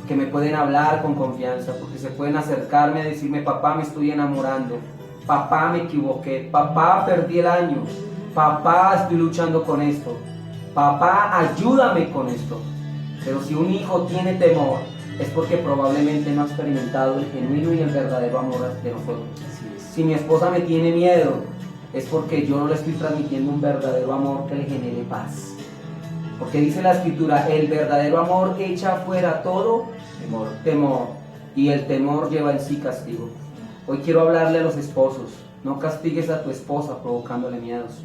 Que me pueden hablar con confianza, porque se pueden acercarme a decirme: papá, me estoy enamorando, papá, me equivoqué, papá, perdí el año, papá, estoy luchando con esto, papá, ayúdame con esto. Pero si un hijo tiene temor, es porque probablemente no ha experimentado el genuino y el verdadero amor de nosotros. Si mi esposa me tiene miedo, es porque yo no le estoy transmitiendo un verdadero amor que le genere paz. Porque dice la escritura: el verdadero amor echa fuera todo temor, y el temor lleva en sí castigo. Hoy quiero hablarle a los esposos: no castigues a tu esposa provocándole miedos.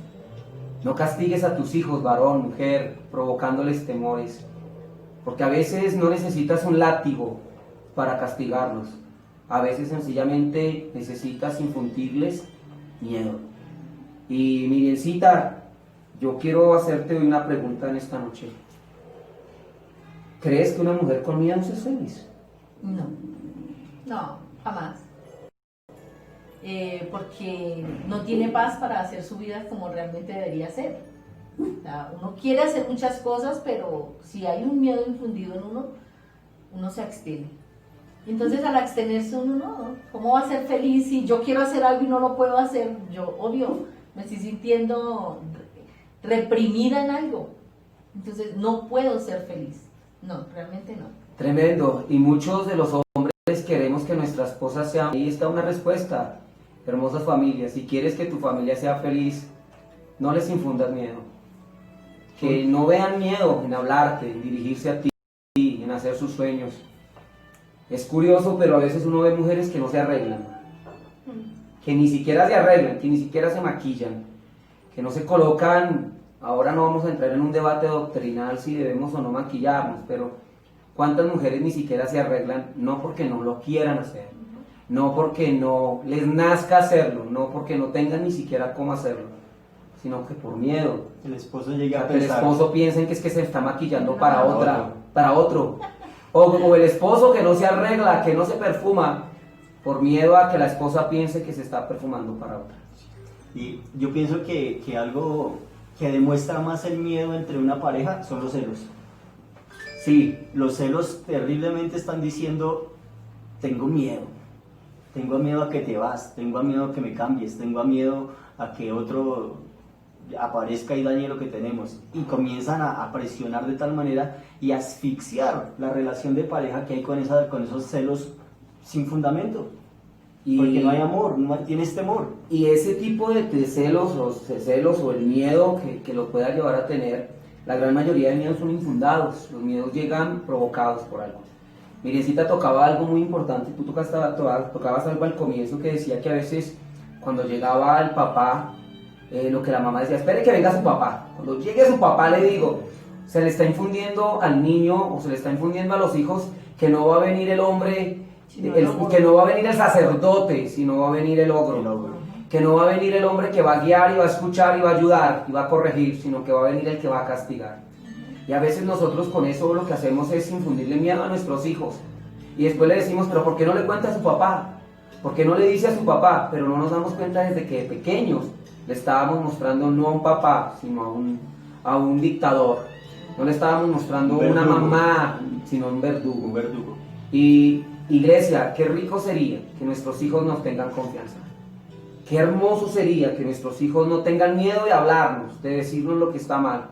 No castigues a tus hijos, varón, mujer, provocándoles temores. Porque a veces no necesitas un látigo para castigarlos. A veces sencillamente necesitas infundirles miedo. Y Miriencita, yo quiero hacerte una pregunta en esta noche. ¿Crees que una mujer con miedo es feliz? No, jamás. Porque no tiene paz para hacer su vida como realmente debería ser. O sea, uno quiere hacer muchas cosas, pero si hay un miedo infundido en uno se abstiene. Entonces, al abstenerse uno, no, ¿cómo va a ser feliz si yo quiero hacer algo y no lo puedo hacer? Yo, obvio, me estoy sintiendo reprimida en algo. Entonces, no puedo ser feliz. No, realmente no. Tremendo. Y muchos de los hombres queremos que nuestra esposa sea... Ahí está una respuesta. Hermosas familias, si quieres que tu familia sea feliz, no les infundas miedo. Que no vean miedo en hablarte, en dirigirse a ti, en hacer sus sueños. Es curioso, pero a veces uno ve mujeres que no se arreglan, que ni siquiera se arreglan, que ni siquiera se maquillan, que no se colocan. Ahora no vamos a entrar en un debate doctrinal si debemos o no maquillarnos, pero ¿cuántas mujeres ni siquiera se arreglan? No porque no lo quieran hacer, no porque no les nazca hacerlo, no porque no tengan ni siquiera cómo hacerlo, sino que por miedo. El esposo llega a que el pensar... esposo piensa que es que se está maquillando para otro. O el esposo que no se arregla, que no se perfuma, por miedo a que la esposa piense que se está perfumando para otra. Y yo pienso que algo que demuestra más el miedo entre una pareja son los celos. Sí, los celos terriblemente están diciendo: tengo miedo a que te vas, tengo miedo a que me cambies, tengo miedo a que otro aparezca y dañe lo que tenemos. Y comienzan a presionar de tal manera y a asfixiar la relación de pareja que hay con esos celos sin fundamento. Porque no hay amor, tienes temor. Y ese tipo de celos o el miedo que lo pueda llevar a tener, la gran mayoría de miedos son infundados. Los miedos llegan provocados por algo. Miriencita tocaba algo muy importante. Tú tocabas algo al comienzo que decía que a veces cuando llegaba el papá, lo que la mamá decía: espere que venga su papá. Cuando llegue su papá, le digo, se le está infundiendo al niño o se le está infundiendo a los hijos que no va a venir el hombre, que no va a venir el sacerdote, sino va a venir el ogro. Que no va a venir el hombre que va a guiar y va a escuchar y va a ayudar y va a corregir, sino que va a venir el que va a castigar. Y a veces nosotros con eso lo que hacemos es infundirle miedo a nuestros hijos. Y después le decimos: pero ¿por qué no le cuenta a su papá? ¿Por qué no le dice a su papá? Pero no nos damos cuenta desde que de pequeños le estábamos mostrando no a un papá, sino a un dictador. No le estábamos mostrando una mamá, sino a un verdugo. Y iglesia, qué rico sería que nuestros hijos nos tengan confianza. Qué hermoso sería que nuestros hijos no tengan miedo de hablarnos, de decirnos lo que está mal.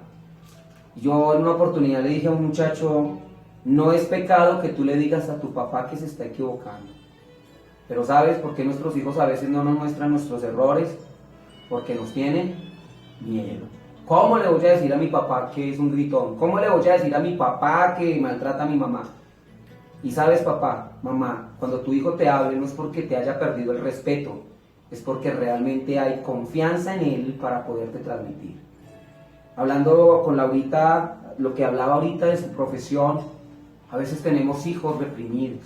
Yo en una oportunidad le dije a un muchacho, no es pecado que tú le digas a tu papá que se está equivocando. Pero ¿sabes por qué nuestros hijos a veces no nos muestran nuestros errores? Porque nos tienen miedo. ¿Cómo le voy a decir a mi papá que es un gritón? ¿Cómo le voy a decir a mi papá que maltrata a mi mamá? Y sabes, papá, mamá, cuando tu hijo te hable no es porque te haya perdido el respeto, es porque realmente hay confianza en él para poderte transmitir. Hablando con Laurita, lo que hablaba ahorita de su profesión, a veces tenemos hijos reprimidos,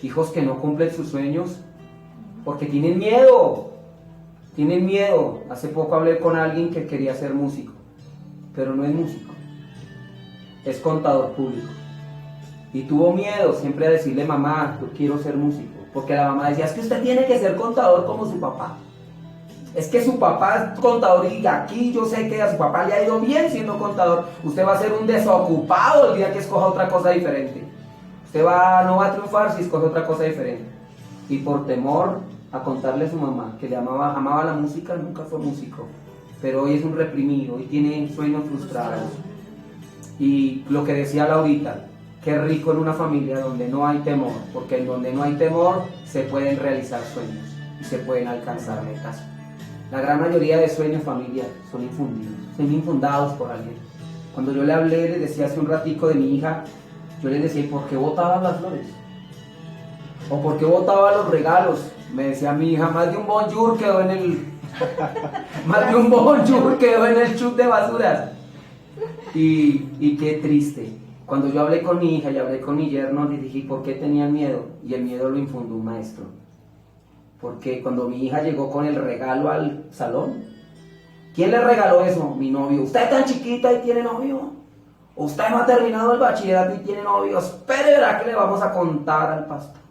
hijos que no cumplen sus sueños porque tienen miedo. Tienen miedo. Hace poco hablé con alguien que quería ser músico, pero no es músico, es contador público. Y tuvo miedo siempre a decirle, mamá, yo quiero ser músico. Porque la mamá decía, es que usted tiene que ser contador como su papá. Es que su papá es contador y aquí yo sé que a su papá le ha ido bien siendo contador. Usted va a ser un desocupado el día que escoja otra cosa diferente. Usted no va a triunfar si escoge otra cosa diferente. Y por temor a contarle a su mamá que le amaba la música, nunca fue músico. Pero hoy es un reprimido y tiene sueños frustrados. Y lo que decía Laurita, qué rico en una familia donde no hay temor, porque en donde no hay temor se pueden realizar sueños y se pueden alcanzar metas. La gran mayoría de sueños, familia, son infundados por alguien. Cuando yo le hablé, le decía hace un ratico de mi hija, yo le decía, ¿por qué botaba las flores? ¿O por qué botaba los regalos? Me decía mi hija, más de un bonjour quedó en el más de un bonjour quedó en el chute de basuras. Y qué triste. Cuando yo hablé con mi hija y hablé con mi yerno, le dije, ¿por qué tenían miedo? Y el miedo lo infundió un maestro. Porque cuando mi hija llegó con el regalo al salón, ¿quién le regaló eso? Mi novio. ¿Usted es tan chiquita y tiene novio? ¿Usted no ha terminado el bachillerato y tiene novio? Espere, verá que le vamos a contar al pastor.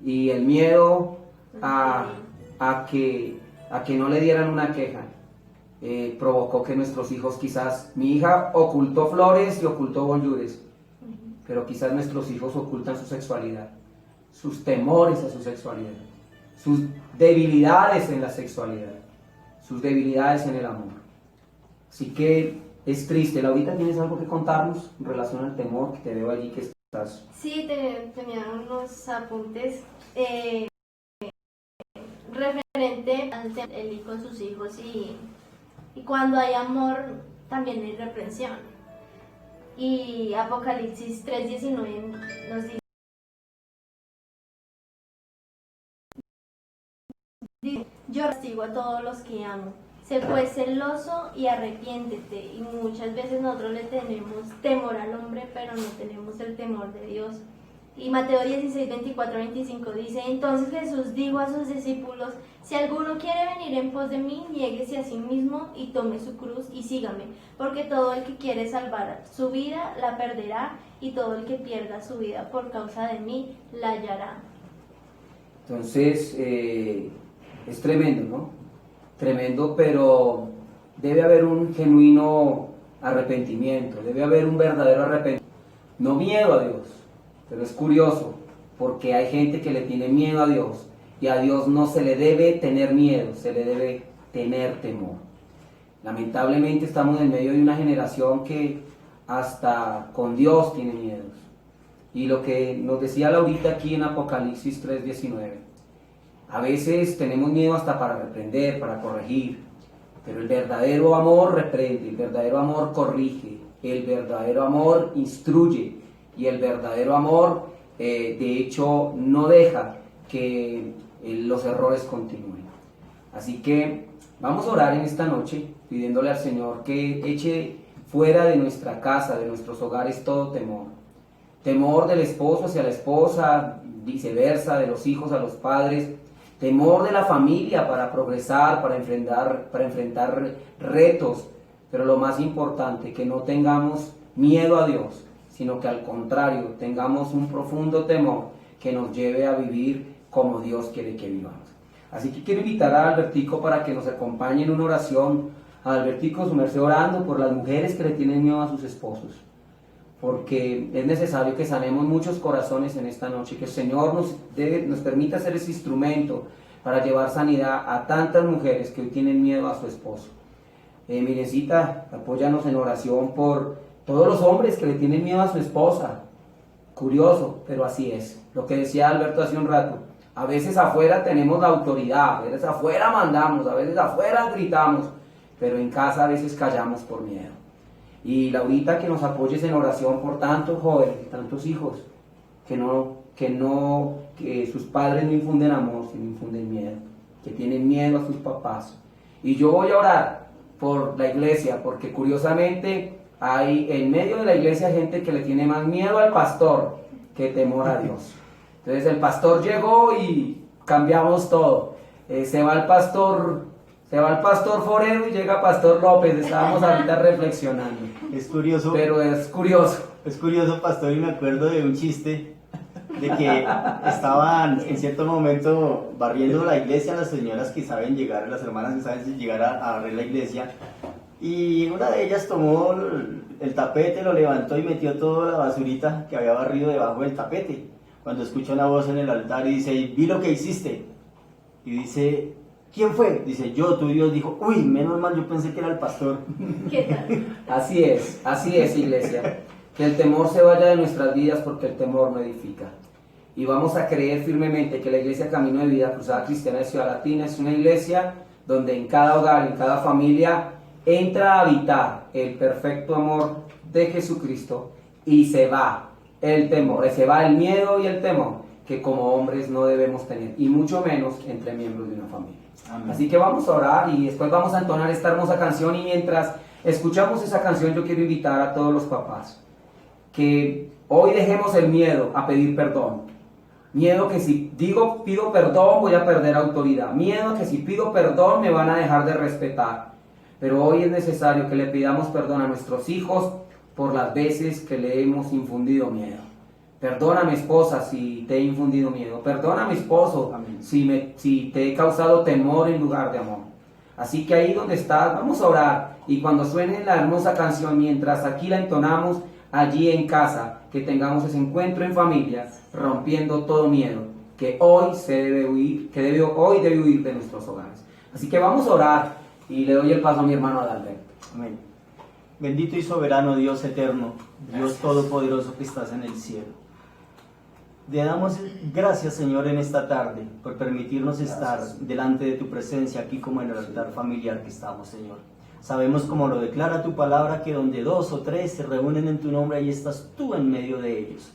Y el miedo a que no le dieran una queja provocó que nuestros hijos quizás, mi hija ocultó flores y ocultó bonjours, pero quizás nuestros hijos ocultan su sexualidad, sus temores a su sexualidad, sus debilidades en la sexualidad, sus debilidades en el amor. Así que es triste. Laurita, ¿tienes algo que contarnos en relación al temor? Que te veo allí que estás... Sí, tenía unos apuntes referente al tema de Eli con sus hijos y cuando hay amor también hay reprensión. Y Apocalipsis 3:19 nos dice, yo castigo a todos los que amo. Sé pues celoso y arrepiéntete. Y muchas veces nosotros le tenemos temor al hombre, pero no tenemos el temor de Dios. Y Mateo 16:24-25 dice, entonces Jesús dijo a sus discípulos, si alguno quiere venir en pos de mí, niéguese a sí mismo y tome su cruz y sígame, porque todo el que quiere salvar su vida la perderá, y todo el que pierda su vida por causa de mí la hallará. Entonces, es tremendo, ¿no? Tremendo, pero debe haber un genuino arrepentimiento, debe haber un verdadero arrepentimiento, no miedo a Dios. Pero es curioso, porque hay gente que le tiene miedo a Dios, y a Dios no se le debe tener miedo, se le debe tener temor. Lamentablemente estamos en medio de una generación que hasta con Dios tiene miedos. Y lo que nos decía Laurita aquí en Apocalipsis 3:19, a veces tenemos miedo hasta para reprender, para corregir, pero el verdadero amor reprende, el verdadero amor corrige, el verdadero amor instruye, y el verdadero amor, de hecho, no deja que los errores continúen. Así que vamos a orar en esta noche, pidiéndole al Señor que eche fuera de nuestra casa, de nuestros hogares, todo temor. Temor del esposo hacia la esposa, viceversa, de los hijos a los padres. Temor de la familia para progresar, para enfrentar retos. Pero lo más importante, que no tengamos miedo a Dios, sino que al contrario, tengamos un profundo temor que nos lleve a vivir como Dios quiere que vivamos. Así que quiero invitar a Albertico para que nos acompañe en una oración. A Albertico, su merced, orando por las mujeres que le tienen miedo a sus esposos, porque es necesario que sanemos muchos corazones en esta noche, que el Señor nos permita ser ese instrumento para llevar sanidad a tantas mujeres que hoy tienen miedo a su esposo. Mirencita, apóyanos en oración por todos los hombres que le tienen miedo a su esposa. Curioso, pero así es. Lo que decía Alberto hace un rato, a veces afuera tenemos la autoridad, a veces afuera mandamos, a veces afuera gritamos, pero en casa a veces callamos por miedo. Y Laurita, que nos apoyes en oración por tantos jóvenes, tantos hijos, que sus padres no infunden amor, sino infunden miedo, que tienen miedo a sus papás. Y yo voy a orar por la iglesia, porque curiosamente hay en medio de la iglesia gente que le tiene más miedo al pastor que temor a Dios. Entonces el pastor llegó y cambiamos todo. Se va el pastor Forero y llega Pastor López. Estábamos ahorita reflexionando. Es curioso. Pero es curioso. Es curioso, pastor, y me acuerdo de un chiste de que estaban en cierto momento barriendo la iglesia las señoras que saben llegar, las hermanas que saben llegar a barrer la iglesia, y una de ellas tomó el tapete, lo levantó y metió toda la basurita que había barrido debajo del tapete, cuando escucha una voz en el altar y dice: vi lo que hiciste. Y dice: ¿quién fue? Dice: yo, tu Dios. Dijo: uy, menos mal, yo pensé que era el pastor. ¿Qué tal? Así es, iglesia. Que el temor se vaya de nuestras vidas, porque el temor no edifica. Y vamos a creer firmemente que la iglesia Camino de Vida Cruzada Cristiana de Ciudad Latina es una iglesia donde en cada hogar, en cada familia, entra a habitar el perfecto amor de Jesucristo, y se va el temor, se va el miedo y el temor que como hombres no debemos tener, y mucho menos entre miembros de una familia. Amén. Así que vamos a orar y después vamos a entonar esta hermosa canción, y mientras escuchamos esa canción yo quiero invitar a todos los papás que hoy dejemos el miedo a pedir perdón. Miedo que si pido perdón voy a perder autoridad. Miedo que si pido perdón me van a dejar de respetar. Pero hoy es necesario que le pidamos perdón a nuestros hijos por las veces que le hemos infundido miedo. Perdona a mi esposa si te he infundido miedo. Perdona a mi esposo si te he causado temor en lugar de amor. Así que ahí donde estás, vamos a orar. Y cuando suene la hermosa canción, mientras aquí la entonamos, allí en casa, que tengamos ese encuentro en familia, rompiendo todo miedo que hoy debe huir de nuestros hogares. Así que vamos a orar, y le doy el paso a mi hermano Adalberto. Amén. Bendito y soberano Dios eterno, Dios todopoderoso que estás en el cielo. Le damos gracias, Señor, en esta tarde por permitirnos estar delante de tu presencia, aquí como en el altar familiar que estamos, Señor. Sabemos, como lo declara tu palabra, que donde 2 o 3 se reúnen en tu nombre, ahí estás tú en medio de ellos.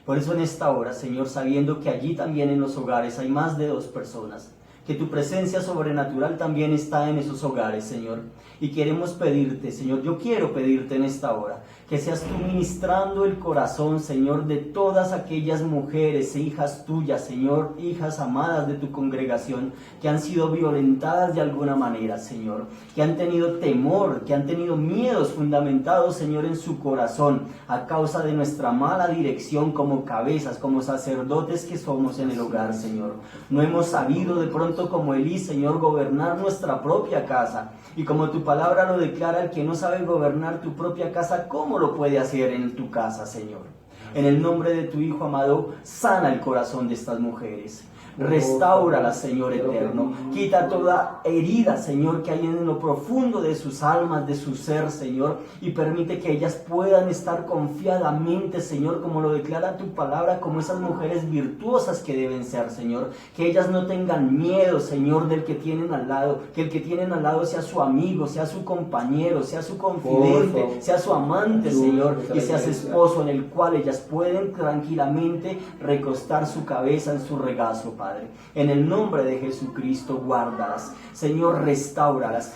Por eso en esta hora, Señor, sabiendo que allí también en los hogares hay más de 2 personas, que tu presencia sobrenatural también está en esos hogares, Señor. Y queremos pedirte, Señor, yo quiero pedirte en esta hora, que seas tú ministrando el corazón, Señor, de todas aquellas mujeres e hijas tuyas, Señor, hijas amadas de tu congregación, que han sido violentadas de alguna manera, Señor, que han tenido temor, que han tenido miedos fundamentados, Señor, en su corazón, a causa de nuestra mala dirección como cabezas, como sacerdotes que somos en el hogar, Señor. No hemos sabido de pronto como Elí, Señor, gobernar nuestra propia casa. Y como tu palabra lo declara, el que no sabe gobernar tu propia casa, ¿cómo lo puede hacer en tu casa, Señor? En el nombre de tu Hijo amado, sana el corazón de estas mujeres. Restáuralas, Señor eterno. Quita toda herida, Señor, que hay en lo profundo de sus almas, de su ser, Señor, y permite que ellas puedan estar confiadamente, Señor, como lo declara tu palabra, como esas mujeres virtuosas que deben ser, Señor. Que ellas no tengan miedo, Señor, del que tienen al lado, que el que tienen al lado sea su amigo, sea su compañero, sea su confidente, sea su amante, Señor, y sea su esposo, en el cual ellas pueden tranquilamente recostar su cabeza en su regazo, Padre. En el nombre de Jesucristo, guárdalas, Señor, restáuralas,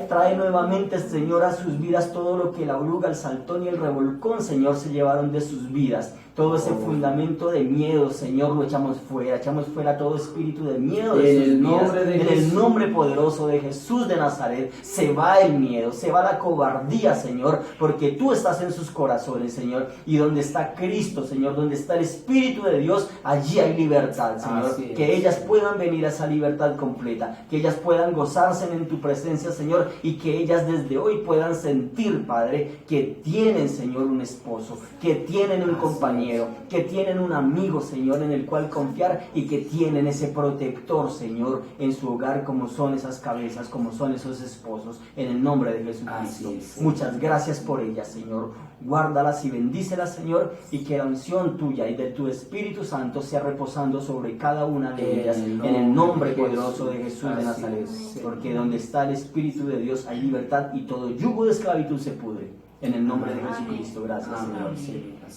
trae nuevamente, Señor, a sus vidas todo lo que la oruga, el saltón y el revolcón, Señor, se llevaron de sus vidas. Todo ese fundamento de miedo, Señor, lo echamos fuera todo espíritu de miedo de sus vidas. En el nombre poderoso de Jesús de Nazaret, se va el miedo, se va la cobardía, Señor, porque tú estás en sus corazones, Señor, y donde está Cristo, Señor, donde está el Espíritu de Dios, allí hay libertad. libertad, Señor, que ellas puedan venir a esa libertad completa, que ellas puedan gozarse en tu presencia, Señor, y que ellas desde hoy puedan sentir, Padre, que tienen, Señor, un esposo, que tienen un compañero, que tienen un amigo, Señor, en el cual confiar, y que tienen ese protector, Señor, en su hogar, como son esas cabezas, como son esos esposos, en el nombre de Jesucristo. Muchas gracias por ellas, Señor. Guárdalas y bendícelas, Señor, y que la unción tuya y de tu Espíritu Santo sea reposando sobre cada una de ellas, en el nombre poderoso de Jesús de Nazaret. Porque donde está el Espíritu de Dios hay libertad, y todo yugo de esclavitud se pudre. En el nombre de Jesucristo. Gracias, Señor.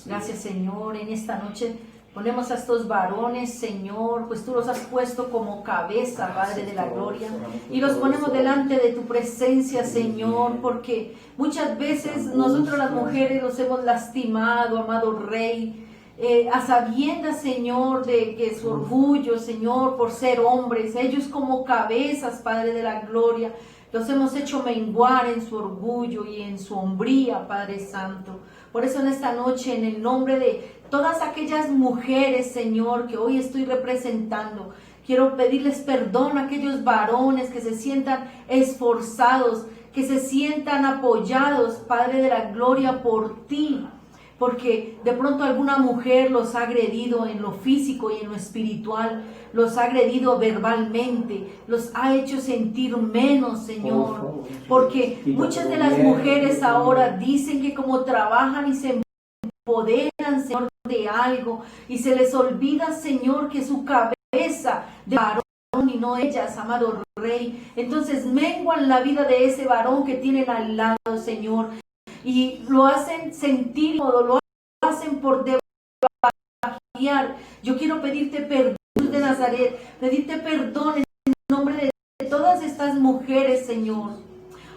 Gracias, Señor. En esta noche ponemos a estos varones, Señor, pues tú los has puesto como cabeza, Padre de la gloria, y los ponemos delante de tu presencia, Señor, porque muchas veces nosotros las mujeres los hemos lastimado, amado Rey, a sabiendas, Señor, de que su orgullo, Señor, por ser hombres, ellos como cabezas, Padre de la gloria, los hemos hecho menguar en su orgullo y en su hombría, Padre Santo. Por eso en esta noche, en el nombre de todas aquellas mujeres, Señor, que hoy estoy representando, quiero pedirles perdón a aquellos varones que se sientan esforzados, que se sientan apoyados, Padre de la gloria, por ti. Porque de pronto alguna mujer los ha agredido en lo físico y en lo espiritual, los ha agredido verbalmente, los ha hecho sentir menos, Señor. Porque muchas de las mujeres ahora dicen que como trabajan y se empoderan, Señor, de algo, y se les olvida, Señor, que su cabeza de varón y no ellas, amado Rey. Entonces menguan la vida de ese varón que tienen al lado, Señor, y lo hacen sentir modo, lo hacen por debajear. Yo quiero pedirte perdón de Nazaret, pedirte perdón en nombre de todas estas mujeres, Señor.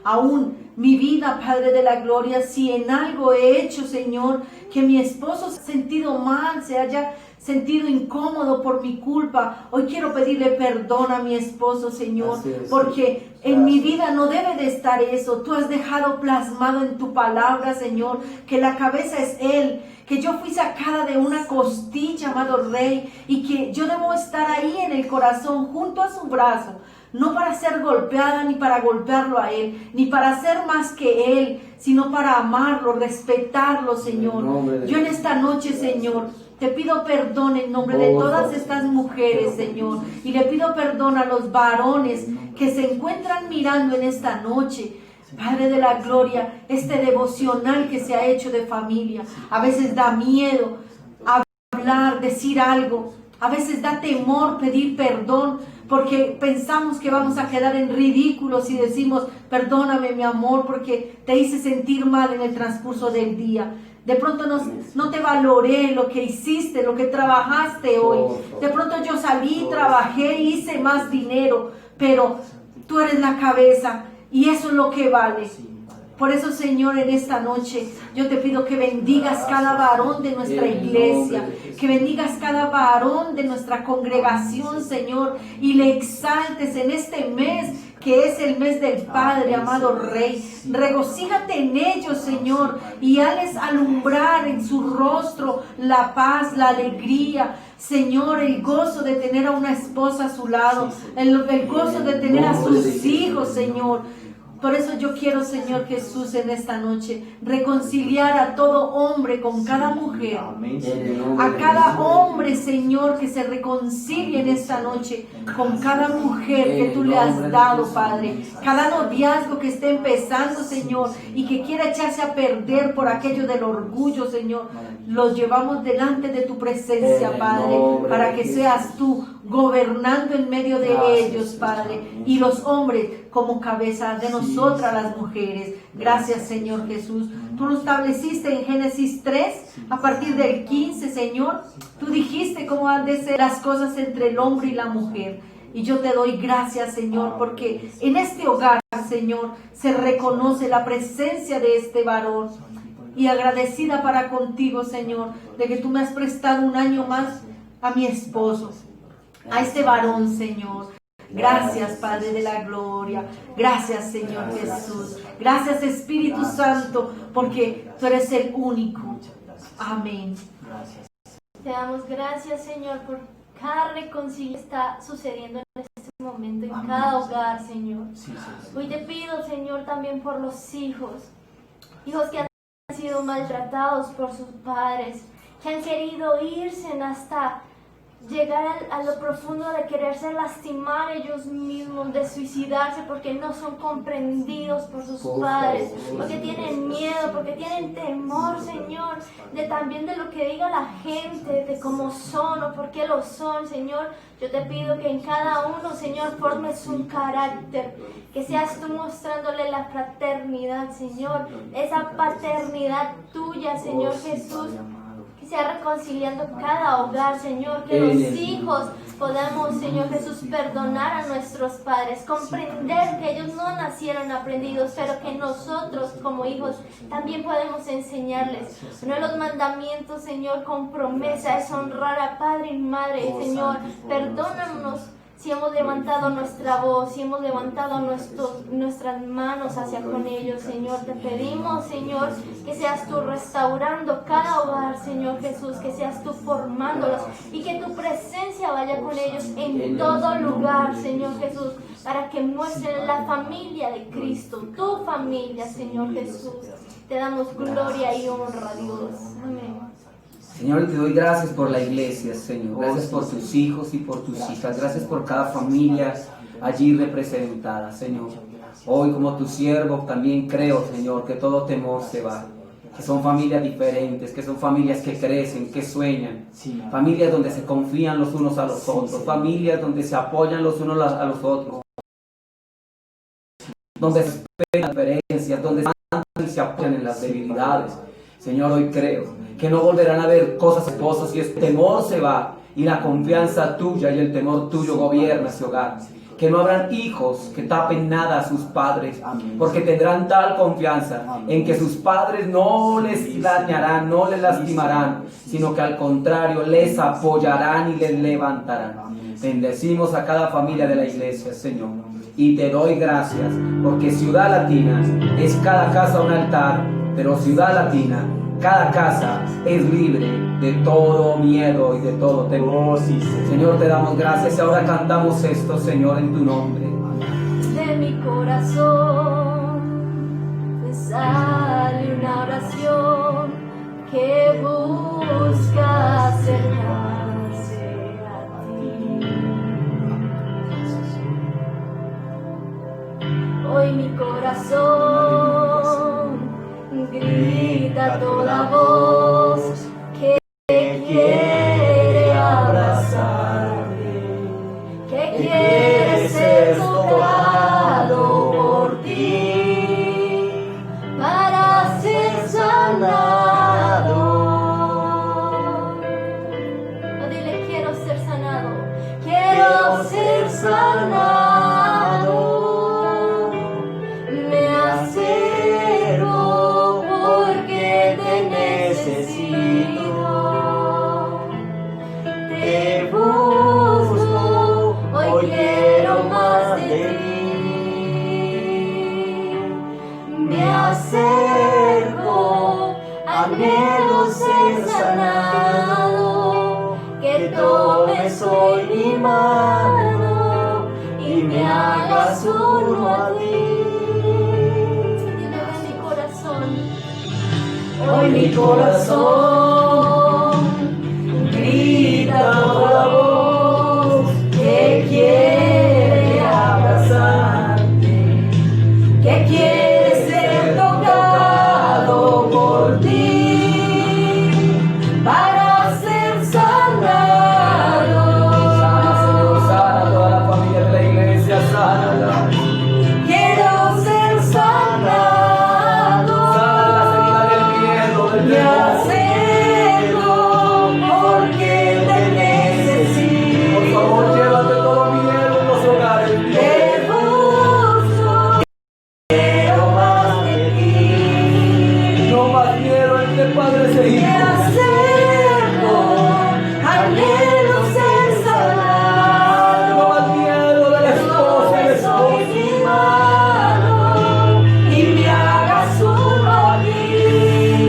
Aún mi vida, Padre de la gloria, si en algo he hecho, Señor, que mi esposo se ha sentido mal, se haya sentido incómodo por mi culpa, hoy quiero pedirle perdón a mi esposo, Señor, porque en mi vida no debe de estar eso. Tú has dejado plasmado en tu palabra, Señor, que la cabeza es Él, que yo fui sacada de una costilla, amado Rey, y que yo debo estar ahí en el corazón, junto a su brazo, no para ser golpeada, ni para golpearlo a Él, ni para ser más que Él, sino para amarlo, respetarlo, Señor. Yo en esta noche, Señor, te pido perdón en nombre de todas estas mujeres, Señor, y le pido perdón a los varones que se encuentran mirando en esta noche, Padre de la gloria, este devocional que se ha hecho de familia. A veces da miedo hablar, decir algo, a veces da temor pedir perdón, porque pensamos que vamos a quedar en ridículo si decimos, perdóname mi amor, porque te hice sentir mal en el transcurso del día. De pronto no te valoré lo que hiciste, lo que trabajaste hoy. De pronto yo salí, trabajé, hice más dinero, pero tú eres la cabeza y eso es lo que vale. Por eso, Señor, en esta noche yo te pido que bendigas cada varón de nuestra iglesia, que bendigas cada varón de nuestra congregación, Señor, y le exaltes en este mes que es el mes del Padre, amado Rey. Regocíjate en ellos, Señor, y hales alumbrar en su rostro la paz, la alegría, Señor, el gozo de tener a una esposa a su lado, el gozo de tener a sus hijos, Señor. Por eso yo quiero, Señor Jesús, en esta noche reconciliar a todo hombre con cada mujer. A cada hombre, Señor, que se reconcilie en esta noche con cada mujer que tú le has dado, Padre. Cada noviazgo que esté empezando, Señor, y que quiera echarse a perder por aquello del orgullo, Señor, los llevamos delante de tu presencia, Padre, para que seas tú gobernando en medio de ellos, Padre, y los hombres como cabeza de nosotras las mujeres. Gracias, Señor Jesús. Tú lo estableciste en Génesis 3, a partir del 15, Señor. Tú dijiste cómo han de ser las cosas entre el hombre y la mujer. Y yo te doy gracias, Señor, porque en este hogar, Señor, se reconoce la presencia de este varón. Y agradecida para contigo, Señor, de que tú me has prestado un año más a mi esposo, a este varón, Señor. Gracias, Padre de la gloria. Gracias, Señor Jesús. Gracias, Espíritu Santo, porque tú eres el único. Amén. Te damos gracias, Señor, por cada reconciliación está sucediendo en este momento, en cada hogar, Señor. Hoy te pido, Señor, también por los hijos que han sido maltratados por sus padres, que han querido irse hasta llegar a lo profundo de quererse lastimar ellos mismos, de suicidarse porque no son comprendidos por sus padres, porque tienen miedo, porque tienen temor, Señor, también de lo que diga la gente, de cómo son o por qué lo son, Señor. Yo te pido que en cada uno, Señor, formes un carácter, que seas tú mostrándole la fraternidad, Señor, esa paternidad tuya, Señor Jesús, que sea reconciliando cada hogar, Señor, que los hijos podamos, Señor Jesús, perdonar a nuestros padres, comprender que ellos no nacieron aprendidos, pero que nosotros como hijos también podemos enseñarles. Uno de los mandamientos, Señor, con promesa es honrar a padre y madre, Señor. Perdónanos si hemos levantado nuestra voz, si hemos levantado nuestras manos hacia con ellos, Señor. Te pedimos, Señor, que seas tú restaurando cada hogar, Señor Jesús, que seas tú formándolos y que tu presencia vaya con ellos en todo lugar, Señor Jesús, para que muestren la familia de Cristo, tu familia, Señor Jesús. Te damos gloria y honra, Dios. Amén. Señor, te doy gracias por la iglesia, Señor. Gracias por tus hijos y por tus hijas. Gracias por cada familia allí representada, Señor. Hoy, como tu siervo, también creo, Señor, que todo temor se va. Que son familias diferentes, que son familias que crecen, que sueñan. Familias donde se confían los unos a los otros. Familias donde se apoyan los unos a los otros. Donde se respetan diferencias, donde se apoyan en las debilidades. Señor, hoy creo que no volverán a haber cosas esposas y el temor se va y la confianza tuya y el temor tuyo gobierna ese hogar. Que no habrán hijos que tapen nada a sus padres, porque tendrán tal confianza en que sus padres no les dañarán, no les lastimarán, sino que al contrario les apoyarán y les levantarán. Bendecimos a cada familia de la iglesia, Señor, y te doy gracias, porque Ciudad Latina es cada casa un altar, pero Ciudad Latina, cada casa es libre de todo miedo y de todo temor. Señor, te damos gracias y ahora cantamos esto, Señor, en tu nombre. De mi corazón me sale una oración que busca acercarse a ti. Hoy mi corazón grita a toda voz que quiere abrazarte, que quiere ser tocado por ti para ser sanado. No, dile, quiero ser sanado, quiero ser sanado. Me acerco porque te necesito, te busco, hoy quiero más de ti. Me acerco, anhelo ser sanado, que tomes hoy mi mano y me hagas uno a ti. Hoy mi corazón grita a toda voz que quiere abrazarte, que quiere ser tocado por ti para ser sanado. Sana, Señor, sana toda la familia de la iglesia, sana. Quiero ser sanado. Me acerco porque te necesito. Por favor, llévate todo miedo en los hogares. Te busco, quiero más de ti. No más miedo entre padres e Me hijos. acerco, anhelo ser sanado. No más miedo de la esposa y el Soy esposo. mi mano y me hagas uno a ti.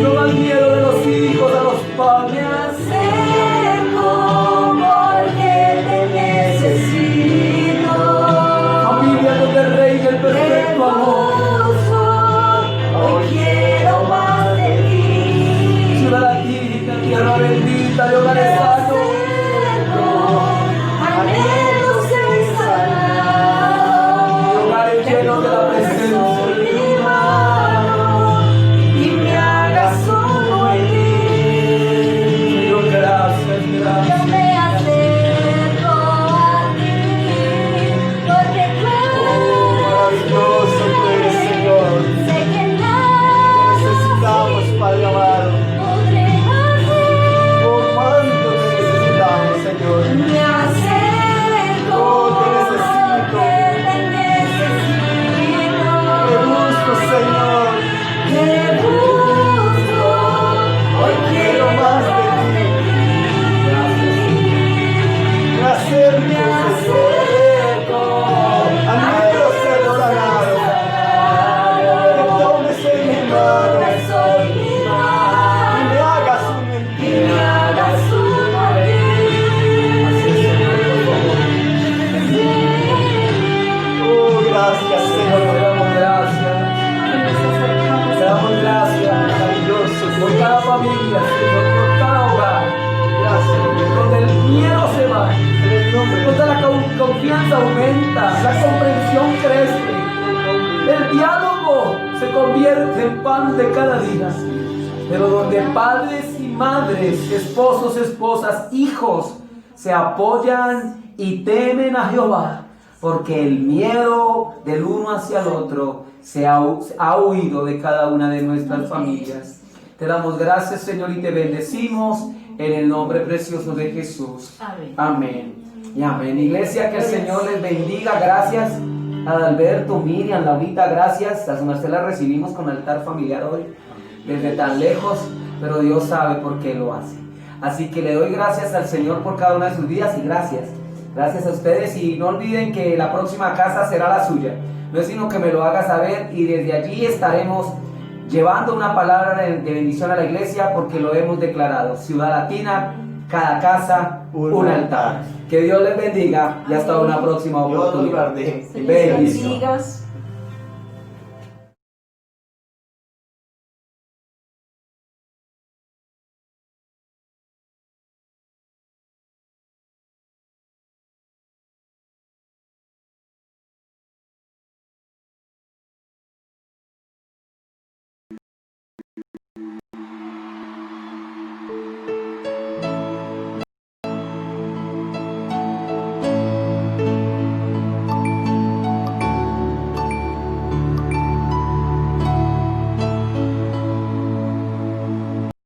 No más miedo de los hijos a los Me padres. acerco porque tierra bendita de hogares sanos. Anhelo ser sanado, Hogares llenos de la presencia. mi mano y me hagas uno en ti. Señor, gracias, Yo gracias. me acerco a ti, porque Maravilloso tú eres, Señor. sé que Te nada necesitamos, Padre amado. podré hacer. Oh, cuánto te necesitamos, Señor. Me acerco, Oh, te necesito. porque te necesito. Te busco, Señor. Te busco, hoy quiero más de ti. Me acerco, Señor. Anhelo ser sanado. Que tomes en mi mano y me hagas un en ti. Oh, gracias, Te Señor. damos gracias. Te damos gracias. Maravilloso. Por cada familia, Señor, por cada hogar. Gracias. Donde el miedo se va. En el nombre de Donde la confianza aumenta. La comprensión crece. El diálogo se convierte en pan de cada día. Pero donde padres y madres, esposos, esposas, hijos se apoyan y temen a Jehová, porque el miedo del uno hacia el otro se ha huido de cada una de nuestras familias. Te damos gracias, Señor, y te bendecimos en el nombre precioso de Jesús. Amén. Amén. Y amén. Iglesia, que el Señor les bendiga. Gracias a Adalberto, Miriam, Laurita, gracias. A su merced la recibimos con altar familiar hoy, desde tan lejos, pero Dios sabe por qué lo hace. Así que le doy gracias al Señor por cada una de sus vidas y gracias a ustedes. Y no olviden que la próxima casa será la suya. No es sino que me lo haga saber y desde allí estaremos llevando una palabra de bendición a la iglesia, porque lo hemos declarado. Ciudad Latina, cada casa, un altar. Que Dios les bendiga y hasta una próxima Dios los oportunidad. guarde. Señor, Bendición. bendigas.